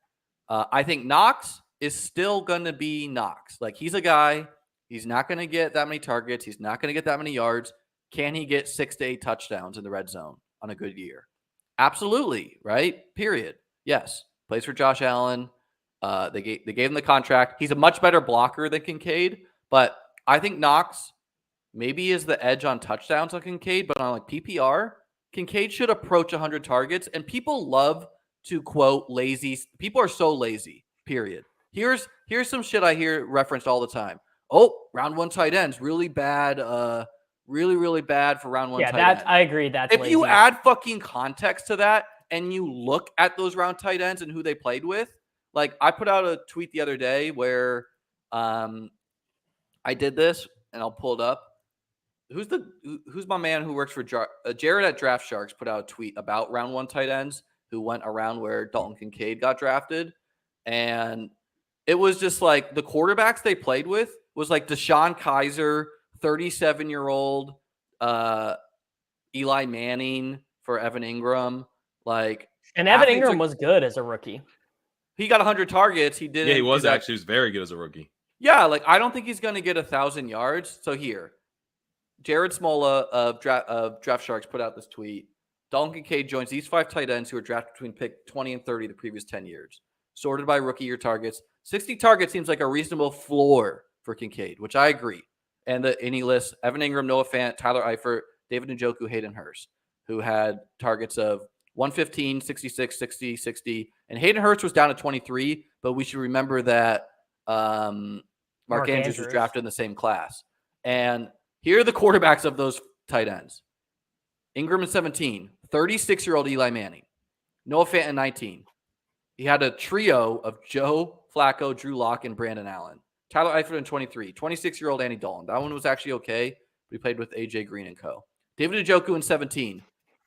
I think Knox is still going to be Knox. Like, he's a guy. He's not going to get that many targets. He's not going to get that many yards. Can he get 6 to 8 touchdowns in the red zone on a good year? Absolutely, right? Period. Yes. Plays for Josh Allen. They gave him the contract. He's a much better blocker than Kincaid, but I think Knox maybe is the edge on touchdowns on Kincaid, but on like PPR, Kincaid should approach 100 targets, and people love to quote lazy. People are so lazy, period. Here's some shit I hear referenced all the time. Oh, round 1 tight ends, really bad, really bad for round 1 tight ends. I agree. That's if lazy. you add fucking context to that and you look at those round tight ends and who they played with, like I put out a tweet the other day where I did this, and I'll pull it up. Who's my man who works for Jared at Draft Sharks put out a tweet about round 1 tight ends who went around where Dalton Kincaid got drafted, and it was just like the quarterbacks they played with was like Deshaun Kaiser, 37-year-old Eli Manning for Evan Ingram. And Evan Ingram was good as a rookie. He got 100 targets. He didn't. Yeah, he was actually. He was very good as a rookie. Yeah, I don't think he's going to get 1,000 yards. So here, Jared Smola of Draft Sharks put out this tweet. Dalton Kincaid joins these 5 tight ends who were drafted between pick 20 and 30 the previous 10 years. Sorted by rookie year targets. 60 targets seems like a reasonable floor for Kincaid, which I agree. And he lists Evan Ingram, Noah Fant, Tyler Eifert, David Njoku, Hayden Hurst, who had targets of 115, 66, 60, 60. And Hayden Hurst was down to 23, but we should remember that Mark Andrews was drafted in the same class. And here are the quarterbacks of those tight ends. Ingram in 17, 36-year-old Eli Manning. Noah Fant in 19. He had a trio of Joe Flacco, Drew Lock, and Brandon Allen. Tyler Eifert in 23, 26-year-old Andy Dalton. That one was actually okay. We played with AJ Green and co. David Njoku in 17.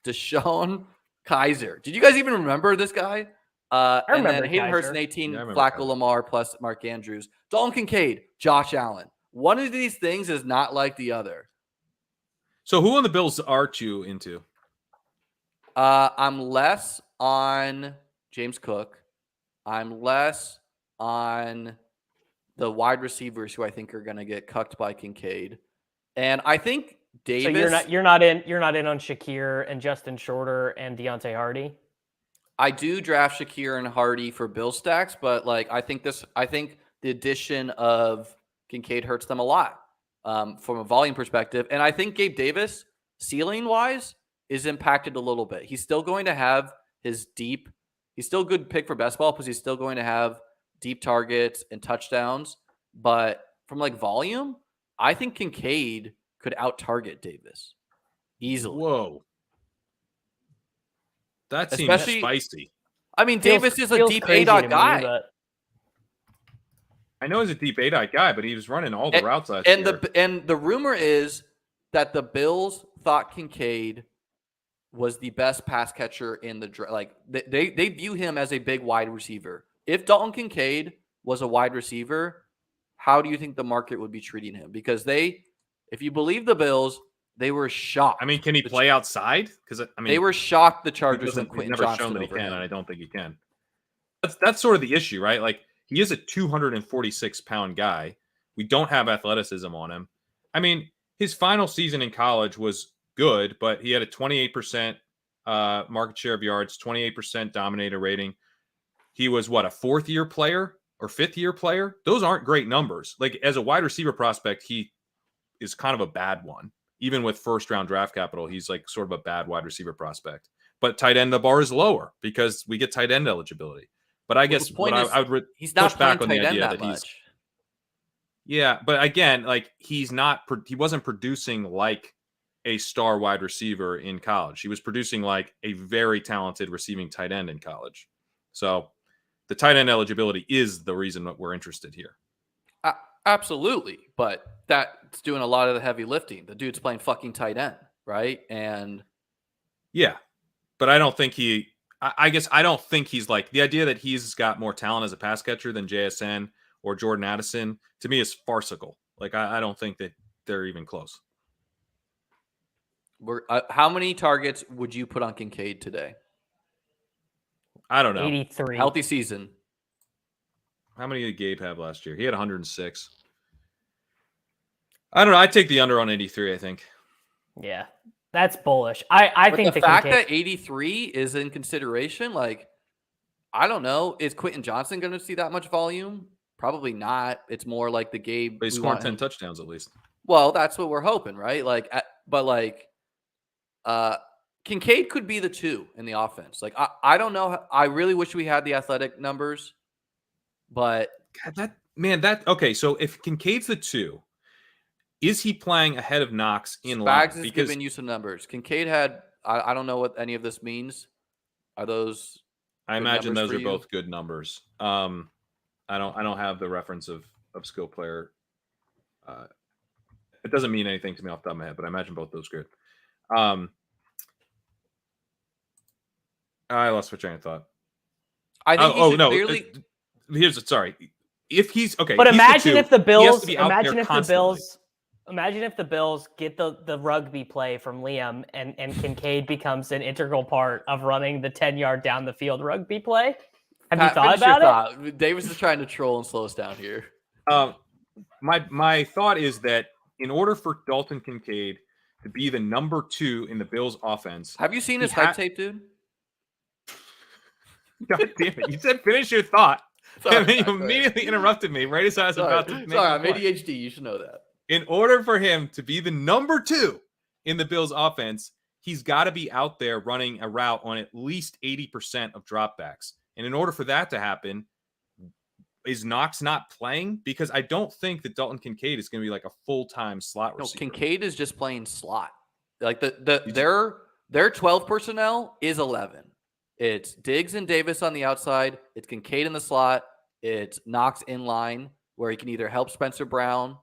Deshaun Kaiser. Did you guys even remember this guy? I remember and then Hayden Hurst in 18, Flacco, Lamar, plus Mark Andrews. Dalton Kincaid, Josh Allen. One of these things is not like the other. So who on the Bills are you into? I'm less on James Cook. I'm less on the wide receivers who I think are going to get cucked by Kincaid. And I think Davis. So you're not in on Shakir and Justin Shorter and Deontay Hardy? I do draft Shakir and Hardy for Bill stacks, but I think the addition of Kincaid hurts them a lot from a volume perspective. And I think Gabe Davis, ceiling-wise, is impacted a little bit. He's still going to have he's still a good pick for best ball because he's still going to have deep targets and touchdowns. But from volume, I think Kincaid could out-target Davis easily. Whoa. That seems spicy. I mean, Davis is a deep A-dot guy. I know he's a deep A-dot guy, but he was running all the routes last year. And the rumor is that the Bills thought Kincaid was the best pass catcher in the draft. They view him as a big wide receiver. If Dalton Kincaid was a wide receiver, how do you think the market would be treating him? Because if you believe the Bills, they were shocked. I mean, can he play outside? Because they were shocked the Chargers and Quentin Johnson shown that he over can, him. and I don't think he can. That's sort of the issue, right? He is a 246-pound guy. We don't have athleticism on him. I mean, his final season in college was good, but he had a 28% market share of yards, 28% dominator rating. He was, a fourth-year player or fifth-year player? Those aren't great numbers. As a wide receiver prospect, he is kind of a bad one. even with first round draft capital, he's like sort of a bad wide receiver prospect. But tight end, the bar is lower because we get tight end eligibility. But I guess what I would he's not push back on the tight end idea that that he's much. yeah, but again, like he wasn't producing like a star wide receiver in college. He was producing like a very talented receiving tight end in college. So the tight end eligibility is the reason that we're interested here. Absolutely, but that's doing a lot of the heavy lifting. The dude's playing fucking tight end, right? And yeah, but I don't think I guess I don't think he's like the idea that he's got more talent as a pass catcher than JSN or Jordan Addison to me is farcical. Like I don't think that they're even close. How many targets would you put on Kincaid today? I don't know. 83. Healthy season. How many did Gabe have last year? He had 106. I don't know. I'd take the under on 83, I think. Yeah, that's bullish. I think the fact that 83 is in consideration, like, I don't know. Is Quentin Johnson going to see that much volume? Probably not. It's more like the Gabe. But he's scoring 10 touchdowns at least. Well, that's what we're hoping, right? Like, but like, Kincaid could be the 2 in the offense. Like, I don't know. I really wish we had the athletic numbers, but God, okay. So if Kincaid's the 2, is he playing ahead of Knox in line? Spags is giving you some numbers. Kincaid had. I don't know what any of this means. Are those? I imagine those are both good numbers. I don't have the reference of skill player. It doesn't mean anything to me off the top of my head, but I imagine both those good. I lost my train of thought. I think clearly. Sorry. If he's okay, but imagine if the Bills. Imagine if the Bills get the rugby play from Liam and Kincaid becomes an integral part of running the 10-yard down the field rugby play. Have you thought about it? Davis is trying to troll and slow us down here. My thought is that in order for Dalton Kincaid to be the number 2 in the Bills offense. Have you seen his hype tape, dude? God damn it. You said finish your thought. Sorry, and then you immediately interrupted me right as I was about to make I'm ADHD. You should know that. In order for him to be the number 2 in the Bills offense, he's got to be out there running a route on at least 80% of dropbacks. And in order for that to happen, is Knox not playing? Because I don't think that Dalton Kincaid is going to be like a full-time slot receiver. No, Kincaid is just playing slot. Like their 12 personnel is 11. It's Diggs and Davis on the outside. It's Kincaid in the slot. It's Knox in line where he can either help Spencer Brown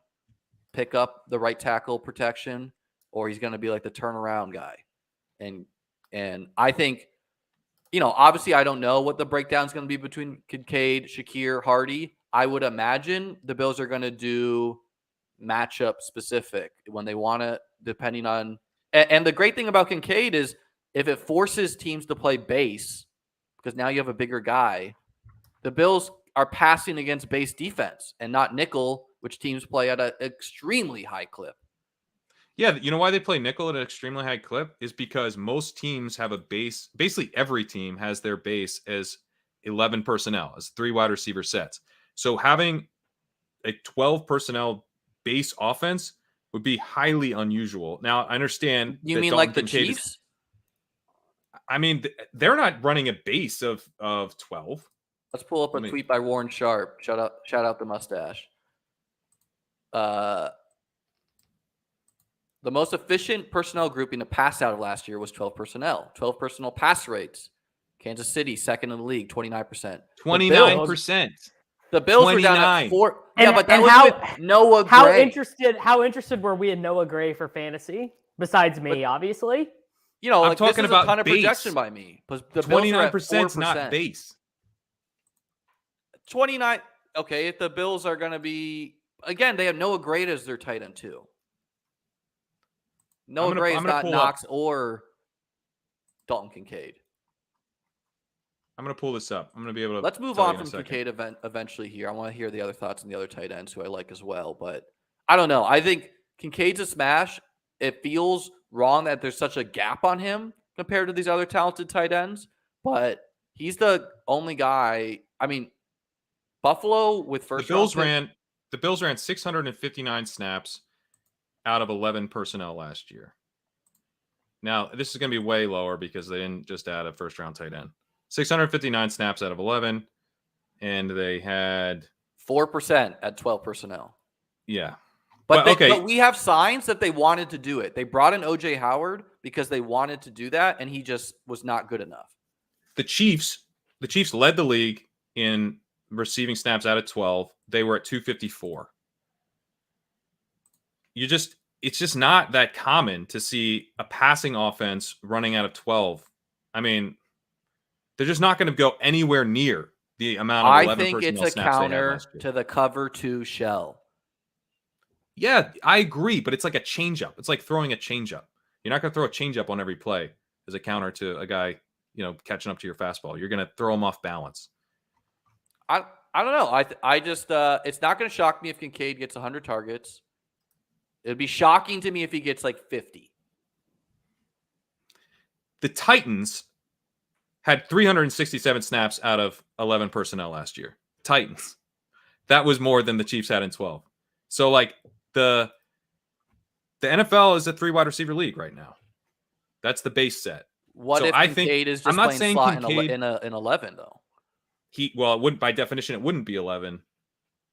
pick up the right tackle protection, or he's going to be like the turnaround guy. And I think, obviously I don't know what the breakdown is going to be between Kincaid, Shakir, Hardy. I would imagine the Bills are going to do matchup specific when they want to, depending on. And the great thing about Kincaid is if it forces teams to play base, because now you have a bigger guy, the Bills are passing against base defense and not nickel, which teams play at an extremely high clip. Yeah, you know why they play nickel at an extremely high clip is because most teams have a base. Basically, every team has their base as 11 personnel, as 3 wide receiver sets. So having a 12 personnel base offense would be highly unusual. Now, I understand. You mean like the Chiefs? They're not running a base of 12. Let's pull up a tweet by Warren Sharp. Shout out the mustache. The most efficient personnel grouping to pass out of last year was 12 personnel. 12 personnel pass rates. Kansas City, second in the league, 29%. 29%. The Bills were down at 4. Yeah, but that was with Noah Gray. How interested were we in Noah Gray for fantasy? Besides me, obviously. I'm talking about a ton of projection by me. But the 29% is not base. 29. Okay, if the Bills are going to be, again, they have Noah Gray as their tight end too. Noah Gray is not Knox or Dalton Kincaid. I'm going to pull this up. I'm going to be able to. Let's move on from Kincaid eventually here. I want to hear the other thoughts on the other tight ends who I like as well. But I don't know. I think Kincaid's a smash. It feels wrong that there's such a gap on him compared to these other talented tight ends. But he's the only guy. Buffalo with first. The Bills ran 659 snaps out of 11 personnel last year. Now, this is going to be way lower because they didn't just add a first-round tight end. 659 snaps out of 11, and they had 4% at 12 personnel. Yeah. But we have signs that they wanted to do it. They brought in OJ Howard because they wanted to do that, and he just was not good enough. The Chiefs led the league in receiving snaps out of 12. They were at 254. It's just not that common to see a passing offense running out of 12. I mean, they're just not going to go anywhere near the amount of 11 I think it's a counter to the cover 2 shell. Yeah, I agree, but it's like a changeup. It's like throwing a changeup. You're not going to throw a changeup on every play as a counter to a guy, catching up to your fastball. You're going to throw him off balance. I don't know. I just it's not going to shock me if Kincaid gets 100 targets. It'd be shocking to me if he gets like 50. The Titans had 367 snaps out of 11 personnel last year. Titans. That was more than the Chiefs had in 12. So like the NFL is a 3 wide receiver league right now. That's the base set. What if Kincaid is just playing slot in 11 though? It wouldn't, by definition, it wouldn't be 11.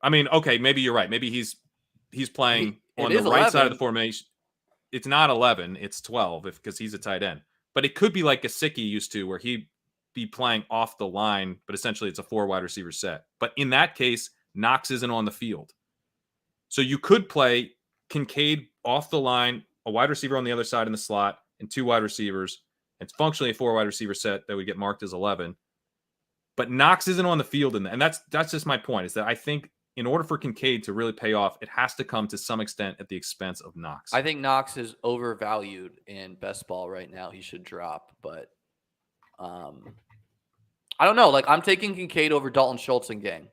I mean, okay, maybe you're right. Maybe he's playing on the right side of the formation. It's not 11, it's 12 because he's a tight end. But it could be like Gesicki used to, where he'd be playing off the line, but essentially it's a 4 wide receiver set. But in that case, Knox isn't on the field. So you could play Kincaid off the line, a wide receiver on the other side in the slot, and 2 wide receivers. It's functionally a 4 wide receiver set that would get marked as 11. But Knox isn't on the field, and that's just my point, is that I think in order for Kincaid to really pay off, it has to come to some extent at the expense of Knox. I think Knox is overvalued in best ball right now. He should drop, but I don't know. Like, I'm taking Kincaid over Dalton Schultz in gang.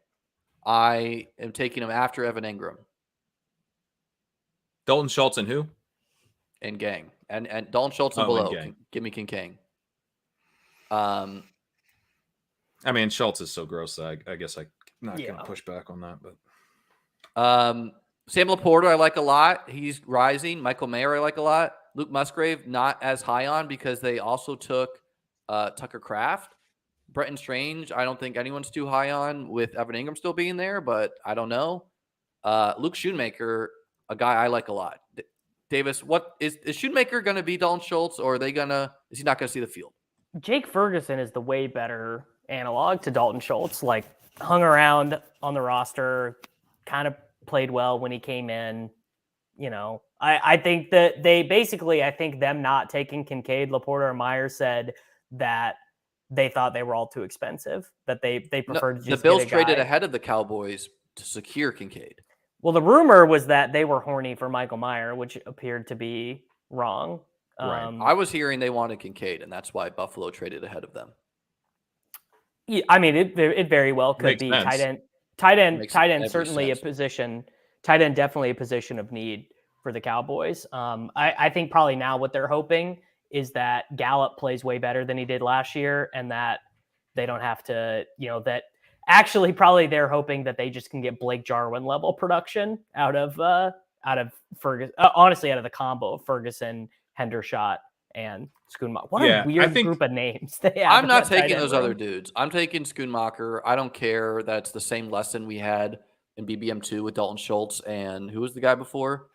I am taking him after Evan Ingram. Dalton Schultz and who? In gang. And Dalton Schultz and below. Give me Kincaid. I mean, Schultz is so gross that I guess I'm not going to push back on that. But Sam Laporta, I like a lot. He's rising. Michael Mayer, I like a lot. Luke Musgrave, not as high on because they also took Tucker Kraft. Bretton Strange, I don't think anyone's too high on with Evan Ingram still being there, but I don't know. Luke Schoonmaker, a guy I like a lot. Davis, what is Schoonmaker going to be Dalton Schultz, or is he not going to see the field? Jake Ferguson is the way better analog to Dalton Schultz. Like, hung around on the roster, kind of played well when he came in. I think that I think them not taking Kincaid, Laporta, or Myers said that they thought they were all too expensive, that they preferred to just the Bills get a guy. traded ahead of the Cowboys to secure Kincaid. Well, the rumor was that they were horny for Michael Mayer, which appeared to be wrong. Right. I was hearing they wanted Kincaid, and that's why Buffalo traded ahead of them. Yeah, I mean, it very well could be sense. tight end certainly a position. Tight end definitely a position of need for the Cowboys. I think probably now what they're hoping is that Gallup plays way better than he did last year, and that they don't have to, that actually probably they're hoping that they just can get Blake Jarwin level production out of Ferguson. Honestly, out of the combo of Ferguson, Hendershot, and Schoonmaker. What a weird group of names they have. I'm not taking those other dudes. I'm taking Schoonmaker. I don't care that it's the same lesson we had in BBM2 with Dalton Schultz and who was the guy before?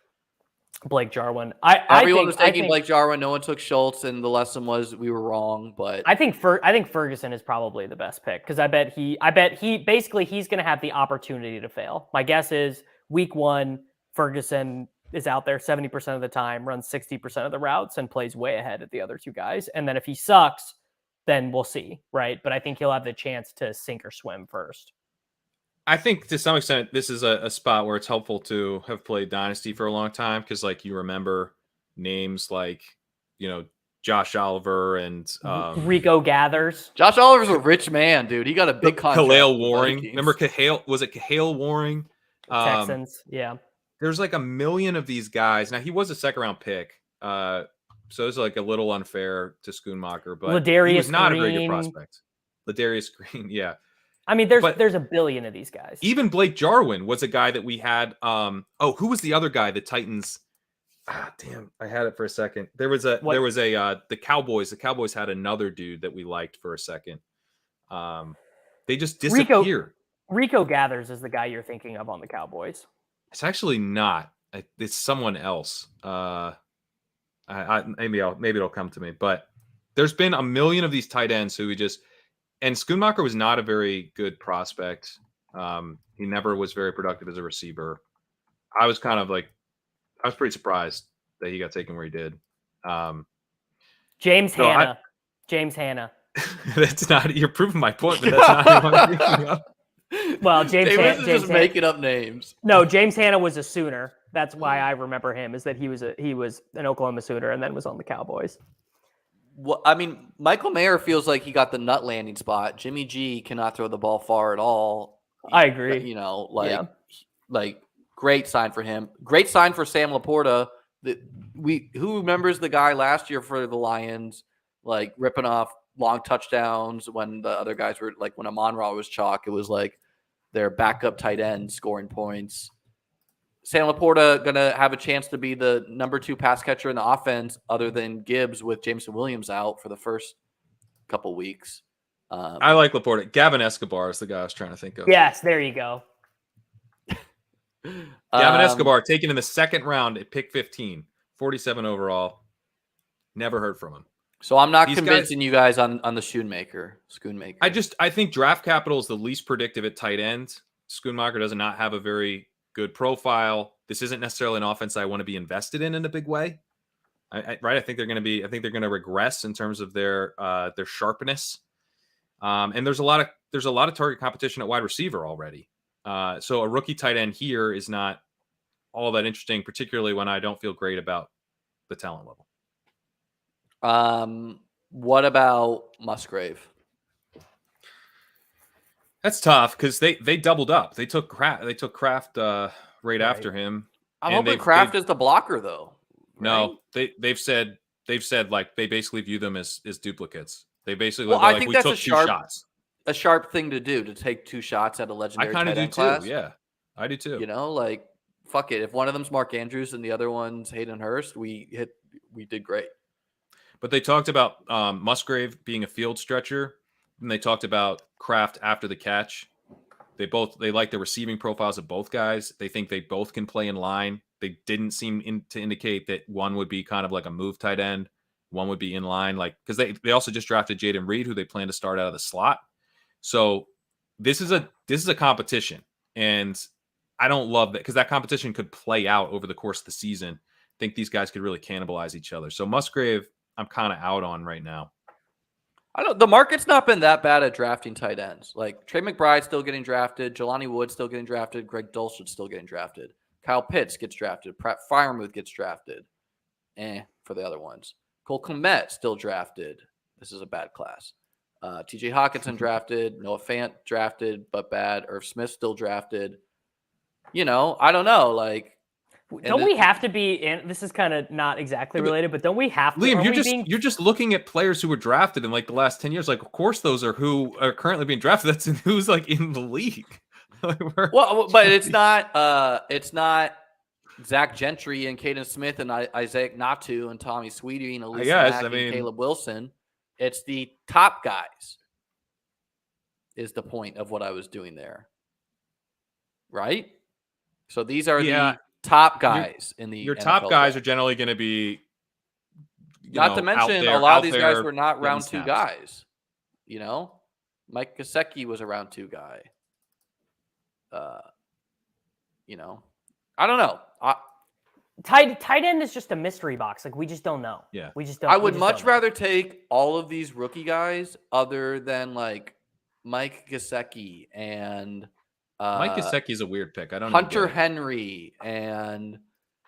Blake Jarwin. Everyone was taking Blake Jarwin. No one took Schultz, and the lesson was we were wrong. But I think Ferguson is probably the best pick because I bet he's going to have the opportunity to fail. My guess is week 1, Ferguson is out there 70% of the time, runs 60% of the routes, and plays way ahead of the other 2 guys. And then if he sucks, then we'll see, right? But I think he'll have the chance to sink or swim first. I think to some extent, this is a spot where it's helpful to have played Dynasty for a long time because, like, you remember names like, Josh Oliver and Rico Gathers. Josh Oliver's a rich man, dude. He got a big contract. Khalil Waring. Remember Cahill? Was it Cahill Waring? Texans, yeah. There's like a million of these guys. Now, he was a second-round pick, so it's like a little unfair to Schoonmaker, but he was not a very good prospect. Ladarius Green, yeah. I mean, there's a billion of these guys. Even Blake Jarwin was a guy that we had. Who was the other guy the Titans Damn, I had it for a second. There was a the Cowboys. The Cowboys had another dude that we liked for a second. They just disappeared. Rico Gathers is the guy you're thinking of on the Cowboys. It's actually not. It's someone else. Maybe it'll come to me. But there's been a million of these tight ends who we just, and Schoonmaker was not a very good prospect. He never was very productive as a receiver. I was pretty surprised that he got taken where he did. James Hanna. James Hanna. That's not, you're proving my point, but that's not who I'm thinking of. Well, James is just making up names. No, James Hanna was a Sooner. That's why I remember him, is that he was an Oklahoma Sooner and then was on the Cowboys. Well, I mean, Michael Mayer feels like he got the nut landing spot. Jimmy G cannot throw the ball far at all. I agree. You know, like great sign for him. Great sign for Sam Laporta. Who remembers the guy last year for the Lions, like ripping off long touchdowns when the other guys were like, when Amon-Ra was chalk, it was like their backup tight end scoring points. Sam Laporta going to have a chance to be the number 2 pass catcher in the offense other than Gibbs with Jameson Williams out for the first couple weeks. I like Laporta. Gavin Escobar is the guy I was trying to think of. Yes, there you go. Gavin Escobar taken in the second round at pick 15, 47 overall. Never heard from him. So I'm not convincing you guys on the Schoonmaker. I think draft capital is the least predictive at tight end. Schoonmaker does not have a very good profile. This isn't necessarily an offense I want to be invested in a big way. I think they're going to regress in terms of their sharpness. And there's a lot of target competition at wide receiver already. So a rookie tight end here is not all that interesting, particularly when I don't feel great about the talent level. What about Musgrave? That's tough because they doubled up. They took Kraft right after him. I'm hoping Kraft is the blocker though. Right? No, they've said like they basically view them as duplicates. They basically I think that's shots. A sharp thing to do, to take 2 shots at a legendary tight end class. Too. Yeah, I do too. You know, like fuck it. If one of them's Mark Andrews and the other one's Hayden Hurst, we did great. But they talked about Musgrave being a field stretcher, and they talked about Kraft after the catch. They like the receiving profiles of both guys. They think they both can play in line. They didn't seem to indicate that one would be kind of like a move tight end, one would be in line, like because they also just drafted Jaden Reed, who they plan to start out of the slot. So this is a competition, and I don't love that because that competition could play out over the course of the season. I think these guys could really cannibalize each other. So Musgrave, I'm kind of out on right now. The market's not been that bad at drafting tight ends. Like Trey McBride still getting drafted, Jelani Wood still getting drafted, Greg Dulcich still getting drafted, Kyle Pitts gets drafted, Pratt Freiermuth gets drafted. For the other ones. Cole Kmet still drafted. This is a bad class. TJ Hawkinson drafted, Noah Fant drafted, but bad. Irv Smith still drafted. You know, I don't know. Like, don't we have to be in? This is kind of not exactly related, but don't we have to? Liam, you're just looking at players who were drafted in like the last 10 years. Like, of course, those are who are currently being drafted. That's who's like in the league. Well, but it's not Zach Gentry and Caden Smith and Isaac Natu and Tommy Sweetie and Elise and Caleb Wilson. It's the top guys is the point of what I was doing there. Right? So these are the top guys in the Your NFL top guys draft. are generally going to be not to mention a lot of these guys were not round 2 guys. You know? Mike Gesicki was a round 2 guy. You know, I don't know. Tight end is just a mystery box. Like we just don't know. Yeah, we just don't. I would much rather take all of these rookie guys other than like Mike Gesicki and Mike Gesicki is a weird pick. I don't Hunter Henry, and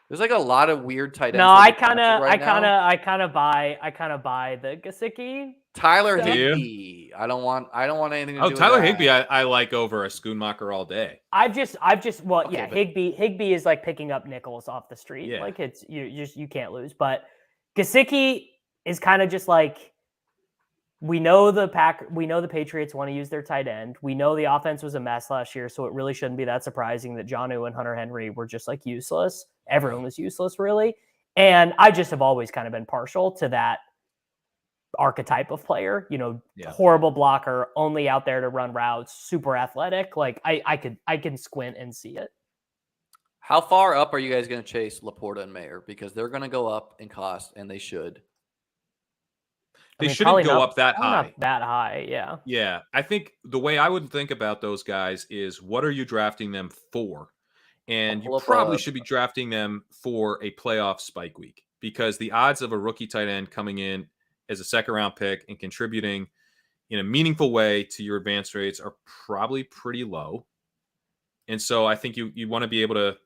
there's like a lot of weird tight ends. No, I kind of buy the Gesicki. Tyler Higbee. I don't want anything to do with Tyler that. Higbee I like over a Schoonmaker all day. Higbee is like picking up nickels off the street. Yeah. Like it's you can't lose. But Gesicki is kind of just like we know the Patriots want to use their tight end. We know the offense was a mess last year, so it really shouldn't be that surprising that Jonnu and Hunter Henry were just like useless. Everyone was useless, really. And I just have always kind of been partial to that archetype of player, horrible blocker, only out there to run routes, super athletic. Like I can squint and see it. How far up are you guys going to chase Laporta and Mayer? Because they're going to go up in cost, and they should. They shouldn't go up that high. Not that high, yeah. Yeah, I think the way I would think about those guys is, what are you drafting them for? And you probably should be drafting them for a playoff spike week, because the odds of a rookie tight end coming in as a second-round pick and contributing in a meaningful way to your advance rates are probably pretty low. And so I think you want to be able to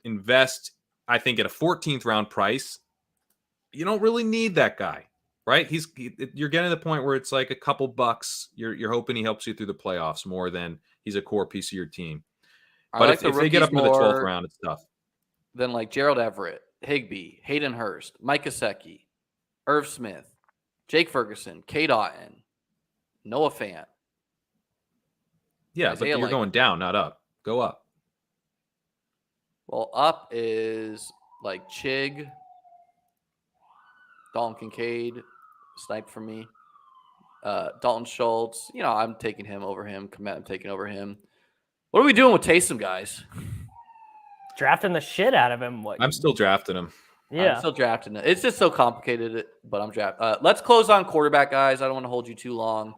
invest, I think, at a 14th round price. You don't really need that guy, right? You're getting to the point where it's like a couple bucks. You're hoping he helps you through the playoffs more than he's a core piece of your team. But if they get up into the 12th round, it's tough. Then like Gerald Everett, Higbee, Hayden Hurst, Mike Gesicki, Irv Smith, Jake Ferguson, Cade Otton, Noah Fant. Yeah, but you're going down, not up. Go up. Well, up is like Chig, Dalton Kincaid, snipe for me. Dalton Schultz, I'm taking him over him. Komet, I'm taking over him. What are we doing with Taysom, guys? Drafting the shit out of him. I'm still drafting him. Yeah. I'm still drafting it. It's just so complicated, but I'm drafting. Let's close on quarterback, guys. I don't want to hold you too long.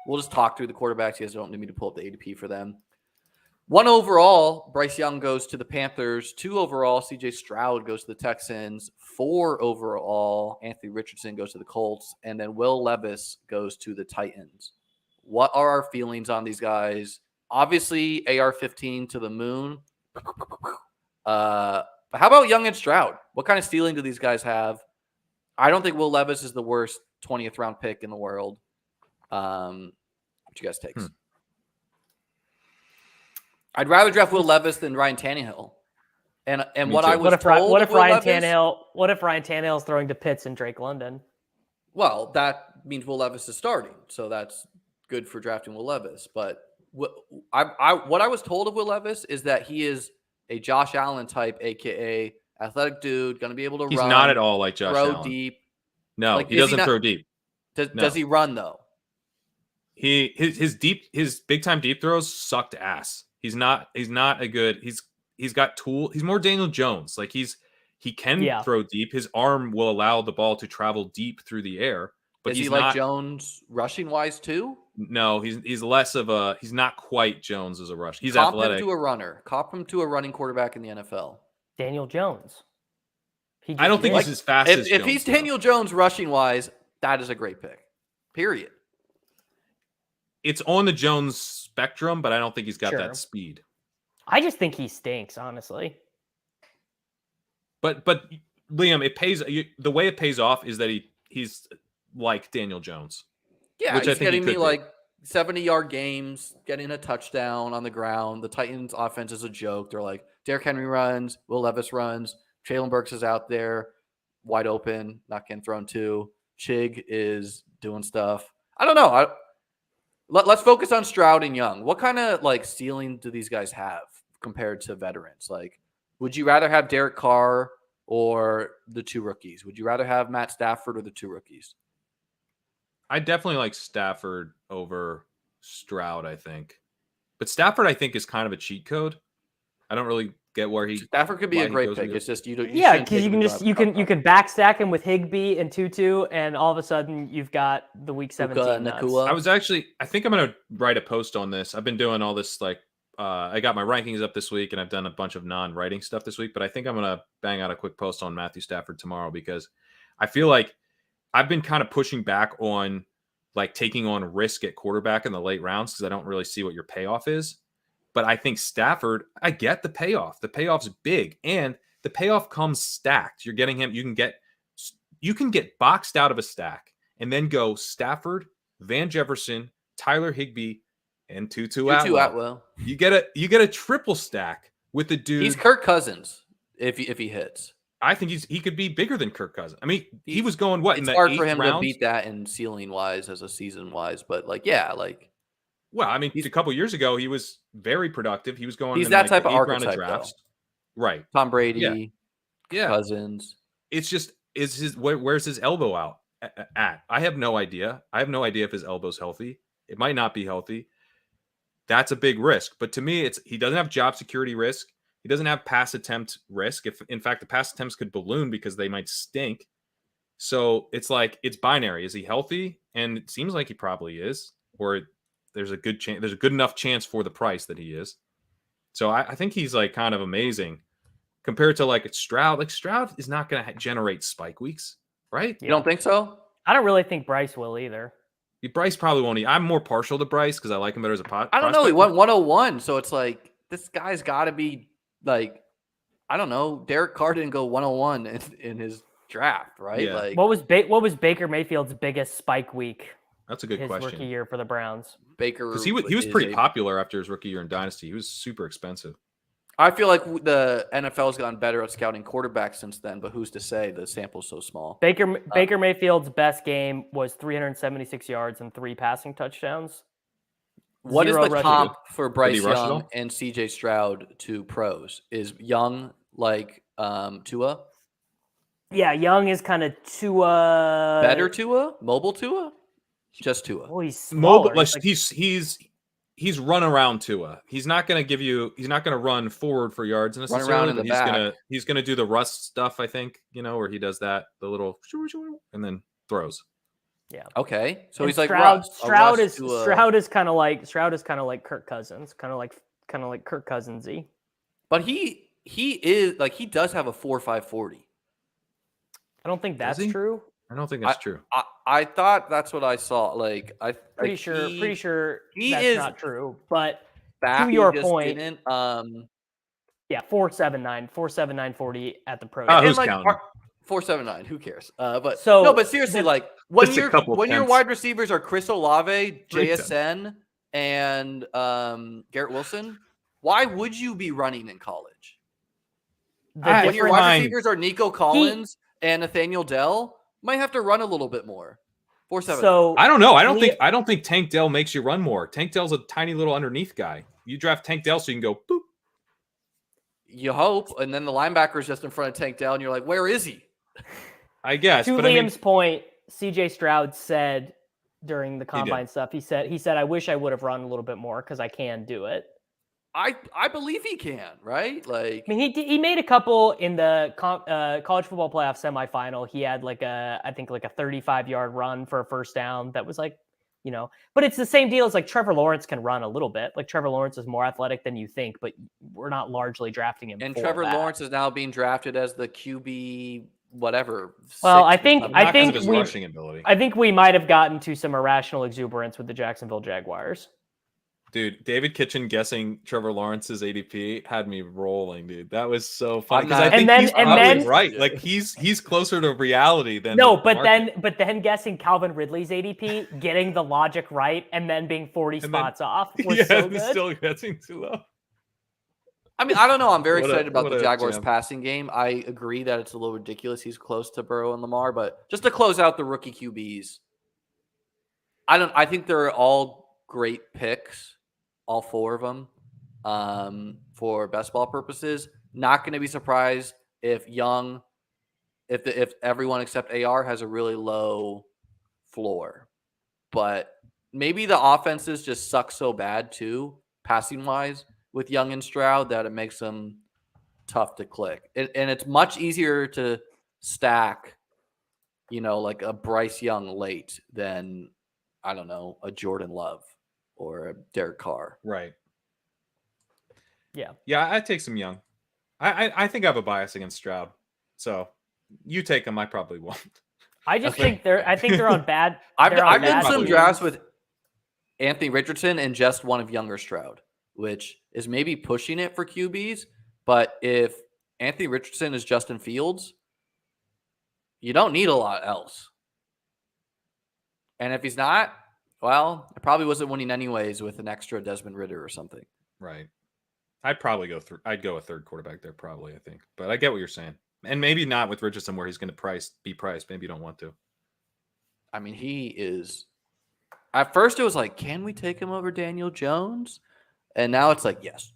We'll just talk through the quarterbacks. You guys don't need me to pull up the ADP for them. 1 overall, Bryce Young goes to the Panthers. 2 overall, CJ Stroud goes to the Texans. 4 overall, Anthony Richardson goes to the Colts. And then Will Levis goes to the Titans. What are our feelings on these guys? Obviously, AR-15 to the moon. But how about Young and Stroud? What kind of ceiling do these guys have? I don't think Will Levis is the worst 20th round pick in the world. What you guys take? I'd rather draft Will Levis than Ryan Tannehill. And what I was told, what if Ryan Tannehill's throwing to Pitts and Drake London? Well, that means Will Levis is starting, so that's good for drafting Will Levis. But what I was told of Will Levis is that he is a Josh Allen type, aka athletic dude, going to be able to run. He's not at all like Josh Allen. Throw deep. No, he doesn't throw deep. Does he run though? His big time deep throws sucked ass. He's not a good. He's got tool. He's more Daniel Jones. Like he can throw deep. His arm will allow the ball to travel deep through the air. But is he like Jones rushing wise too? No, he's less of a. He's not quite Jones as a rush. He's Comp athletic. Him to a runner. Cop him to a running quarterback in the NFL. Daniel Jones. I don't think he's as fast as Jones. If he's Daniel Jones rushing wise, that is a great pick. Period. It's on the Jones spectrum, but I don't think he's got that speed. I just think he stinks, honestly. But Liam, it pays. The way it pays off is that he's like Daniel Jones. Yeah, he's getting me like 70-yard games, getting a touchdown on the ground. The Titans' offense is a joke. They're like, Derrick Henry runs, Will Levis runs, Traylon Burks is out there, wide open, not getting thrown to. Chig is doing stuff. I don't know. Let's focus on Stroud and Young. What kind of like ceiling do these guys have compared to veterans? Like, would you rather have Derek Carr or the 2 rookies? Would you rather have Matt Stafford or the 2 rookies? I definitely like Stafford over Stroud, I think. But Stafford, I think, is kind of a cheat code. I don't really get where Stafford could be a great pick. It's just because you can backstack him with Higbee and Tutu, and all of a sudden you've got the week 17 nuts. I think I'm gonna write a post on this. I've been doing all this I got my rankings up this week, and I've done a bunch of non-writing stuff this week. But I think I'm gonna bang out a quick post on Matthew Stafford tomorrow, because I feel like I've been kind of pushing back on like taking on risk at quarterback in the late rounds, because I don't really see what your payoff is. But I think Stafford, I get the payoff. The payoff's big, and the payoff comes stacked. You're getting him. You can get boxed out of a stack and then go Stafford, Van Jefferson, Tyler Higbee, and Tutu Atwell. You get a triple stack with the dude. He's Kirk Cousins if he hits. I think he could be bigger than Kirk Cousins. I mean, he was going in the 8th round? It's hard for him to beat that in ceiling wise as a season wise, but well, I mean, a couple years ago, he was very productive. He was going. He's that type of archetype drafts, right? Tom Brady, Yeah. Cousins. It's just where's his elbow out at? I have no idea. I have no idea if his elbow's healthy. It might not be healthy. That's a big risk. But to me, he doesn't have job security risk. He doesn't have pass attempt risk. If in fact the pass attempts could balloon because they might stink. So it's like it's binary. Is he healthy? And it seems like he probably is. Or there's a good chance. There's a good enough chance for the price that he is. So I think he's like kind of amazing compared to like Stroud. Like Stroud is not going to generate spike weeks, right? You don't think so? I don't really think Bryce will either. Bryce probably won't. I'm more partial to Bryce because I like him better as a prospect. I don't know. He went 101, so it's like this guy's got to be like, I don't know. Derek Carr didn't go 101 in his draft, right? Yeah. Like What was Baker Mayfield's biggest spike week? That's a good His question. rookie year for the Browns. Baker, Because he was pretty popular after his rookie year in Dynasty. He was super expensive. I feel like the NFL has gotten better at scouting quarterbacks since then, but who's to say? The sample's so small. Baker Mayfield's best game was 376 yards and 3 passing touchdowns. What is Zero the rushing. comp for Bryce Did he rush at Young all? and CJ Stroud to pros? Is Young like Tua? Yeah, Young is kind of Tua. Better Tua? Mobile Tua? Just Tua. Well, he's smaller. Mobile, he's run around Tua. He's not going to run forward for yards necessarily. Run around in the but back. He's gonna do the rust stuff. I think where he does that, the little and then throws. Yeah. Okay, so And he's like Stroud. Russ. Stroud is kind of like Kirk Cousins, kind of like Kirk Cousinsy. But he is like he does have a 4.5 40. I don't think that's he? true. I don't think that's true. I thought that's what I saw. Like Pretty sure he that's is not true. But back. to your He just point, didn't, yeah, 4.79 40 at the pro. Oh, day. who's counting? 4.79. Who cares? But So, no. But seriously, like when Just a your couple tenths. wide receivers are Chris Olave, 3 tenths. JSN, and Garrett Wilson, why would you be running in college? The When your difference- wide receivers are Nico Collins and Nathaniel Dell, you might have to run a little bit more. 4.7. So I don't know. I don't think Tank Dell makes you run more. Tank Dell's a tiny little underneath guy. You draft Tank Dell so you can go boop. You hope, and then the linebacker's just in front of Tank Dell, and you're like, where is he? I guess. to But Liam's point, CJ Stroud said during the combine stuff, he said, I wish I would have run a little bit more because I can do it. I believe he can, right? Like, I mean, he made a couple in the college football playoff semifinal. He had I think a 35-yard run for a first down that was like, but it's the same deal as like Trevor Lawrence can run a little bit. Like Trevor Lawrence is more athletic than you think, but we're not largely drafting him. and for Trevor that. Lawrence is now being drafted as the QB whatever. Well, 6 I or think- something. I Not 'cause think of his we- rushing ability. I think we might have gotten to some irrational exuberance with the Jacksonville Jaguars. Dude, David Kitchen guessing Trevor Lawrence's ADP had me rolling, dude. That was so funny. I'm 'Cause not- I think And then- he's and probably then- right. Like he's closer to reality than No, the but market. then guessing Calvin Ridley's ADP, getting the logic right, and then being 40 And then- spots off was yeah, so it's good. still guessing too low. I mean, I don't know. I'm very What a- excited about what the a Jaguars gem. passing game. I agree that it's a little ridiculous. He's close to Burrow and Lamar, but just to close out the rookie QBs, I think they're all great picks, all 4 of them, for best ball purposes. Not going to be surprised if Young, if everyone except AR has a really low floor, but maybe the offenses just suck so bad too, passing wise, with Young and Stroud that it makes them tough to click. And it's much easier to stack, like a Bryce Young late than, I don't know, a Jordan Love or a Derek Carr. Right. Yeah. Yeah, I'd take some Young. I think I have a bias against Stroud. So you take him, I probably won't. I just think they're on bad. I've they're on done bad some teams. drafts with Anthony Richardson and just one of younger Stroud, which is maybe pushing it for QBs. But if Anthony Richardson is Justin Fields, you don't need a lot else. And if he's not, well, it probably wasn't winning anyways with an extra Desmond Ridder or something. Right. I'd probably I'd go a third quarterback there, probably, I think. But I get what you're saying. And maybe not with Richardson where he's going to be priced. Maybe you don't want to. I mean, he is. At first, it was like, can we take him over Daniel Jones? And now it's like, yes.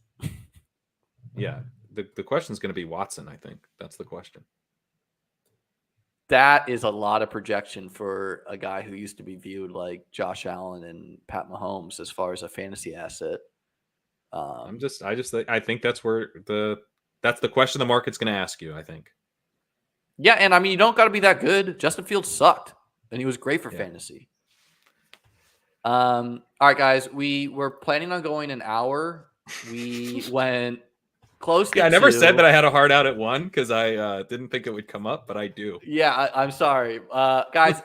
Yeah. the question is going to be Watson. I think that's the question. That is a lot of projection for a guy who used to be viewed like Josh Allen and Pat Mahomes as far as a fantasy asset. I think that's that's the question the market's going to ask you, I think. Yeah, and I mean, you don't got to be that good. Justin Fields sucked, and he was great for fantasy. All right, guys, we were planning on going an hour. We went close to I never 2. said that I had a hard out at 1 because I didn't think it would come up, but I do. Yeah, I'm sorry. Guys,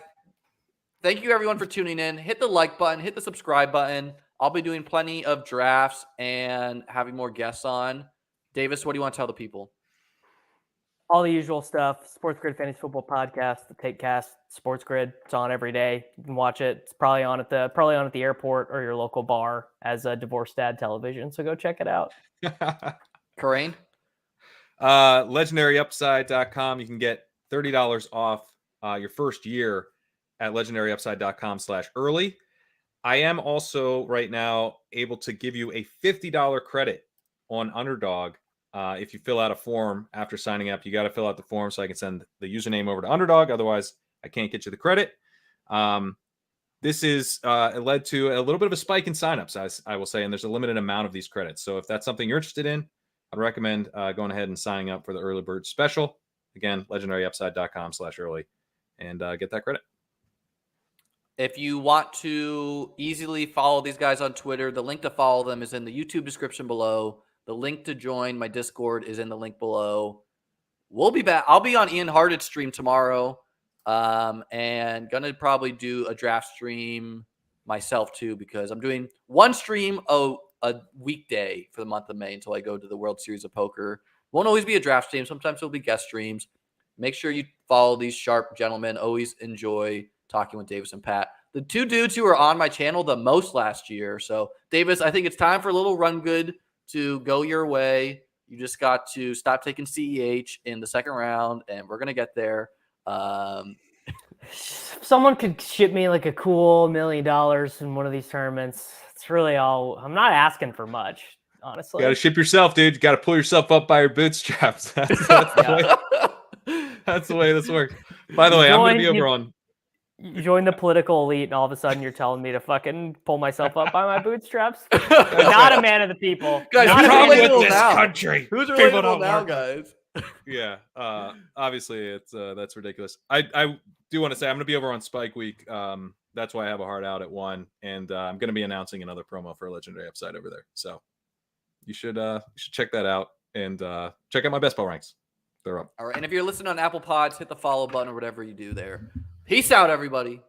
thank you everyone for tuning in. Hit the like button, hit the subscribe button. I'll be doing plenty of drafts and having more guests on. Davis, what do you want to tell the people? All the usual stuff. Sports Grid Fantasy Football Podcast, the Takecast, Sports Grid. It's on every day. You can watch it. It's probably on at the airport or your local bar as a divorced dad television. So go check it out. Corain? LegendaryUpside.com. You can get $30 off your first year at legendaryupside.com/early. I am also right now able to give you a $50 credit on Underdog. If you fill out a form after signing up, you got to fill out the form so I can send the username over to Underdog. Otherwise, I can't get you the credit. This is led to a little bit of a spike in signups, I will say, and there's a limited amount of these credits. So if that's something you're interested in, I'd recommend going ahead and signing up for the early bird special. Again, legendaryupside.com/early and get that credit. If you want to easily follow these guys on Twitter, the link to follow them is in the YouTube description below. The link to join my Discord is in the link below. We'll be back. I'll be on Ian Harted's stream tomorrow, and gonna probably do a draft stream myself too, because I'm doing one stream a weekday for the month of May until I go to the World Series of Poker. Won't always be a draft stream. Sometimes it'll be guest streams. Make sure you follow these sharp gentlemen. Always enjoy talking with Davis and Pat, the two dudes who were on my channel the most last year. So, Davis, I think it's time for a little run good to go your way. You just got to stop taking CEH in the second round, and we're going to get there. If someone could ship me like a cool $1 million in one of these tournaments, it's really all. I'm not asking for much, honestly. You got to ship yourself, dude. You got to pull yourself up by your bootstraps. That's the way this works. By the way, I'm going to be over on. You join the political elite, and all of a sudden you're telling me to fucking pull myself up by my bootstraps. Not a man of the people. Guys, not who's relatable this now? Country. Who's relatable now, guys? Yeah, obviously it's that's ridiculous. I do want to say I'm going to be over on Spike Week. That's why I have a hard out at 1, and I'm going to be announcing another promo for Legendary Upside over there. So you should check that out and check out my best ball ranks. They're up. All right, and if you're listening on Apple Pods, hit the follow button or whatever you do there. Peace out, everybody.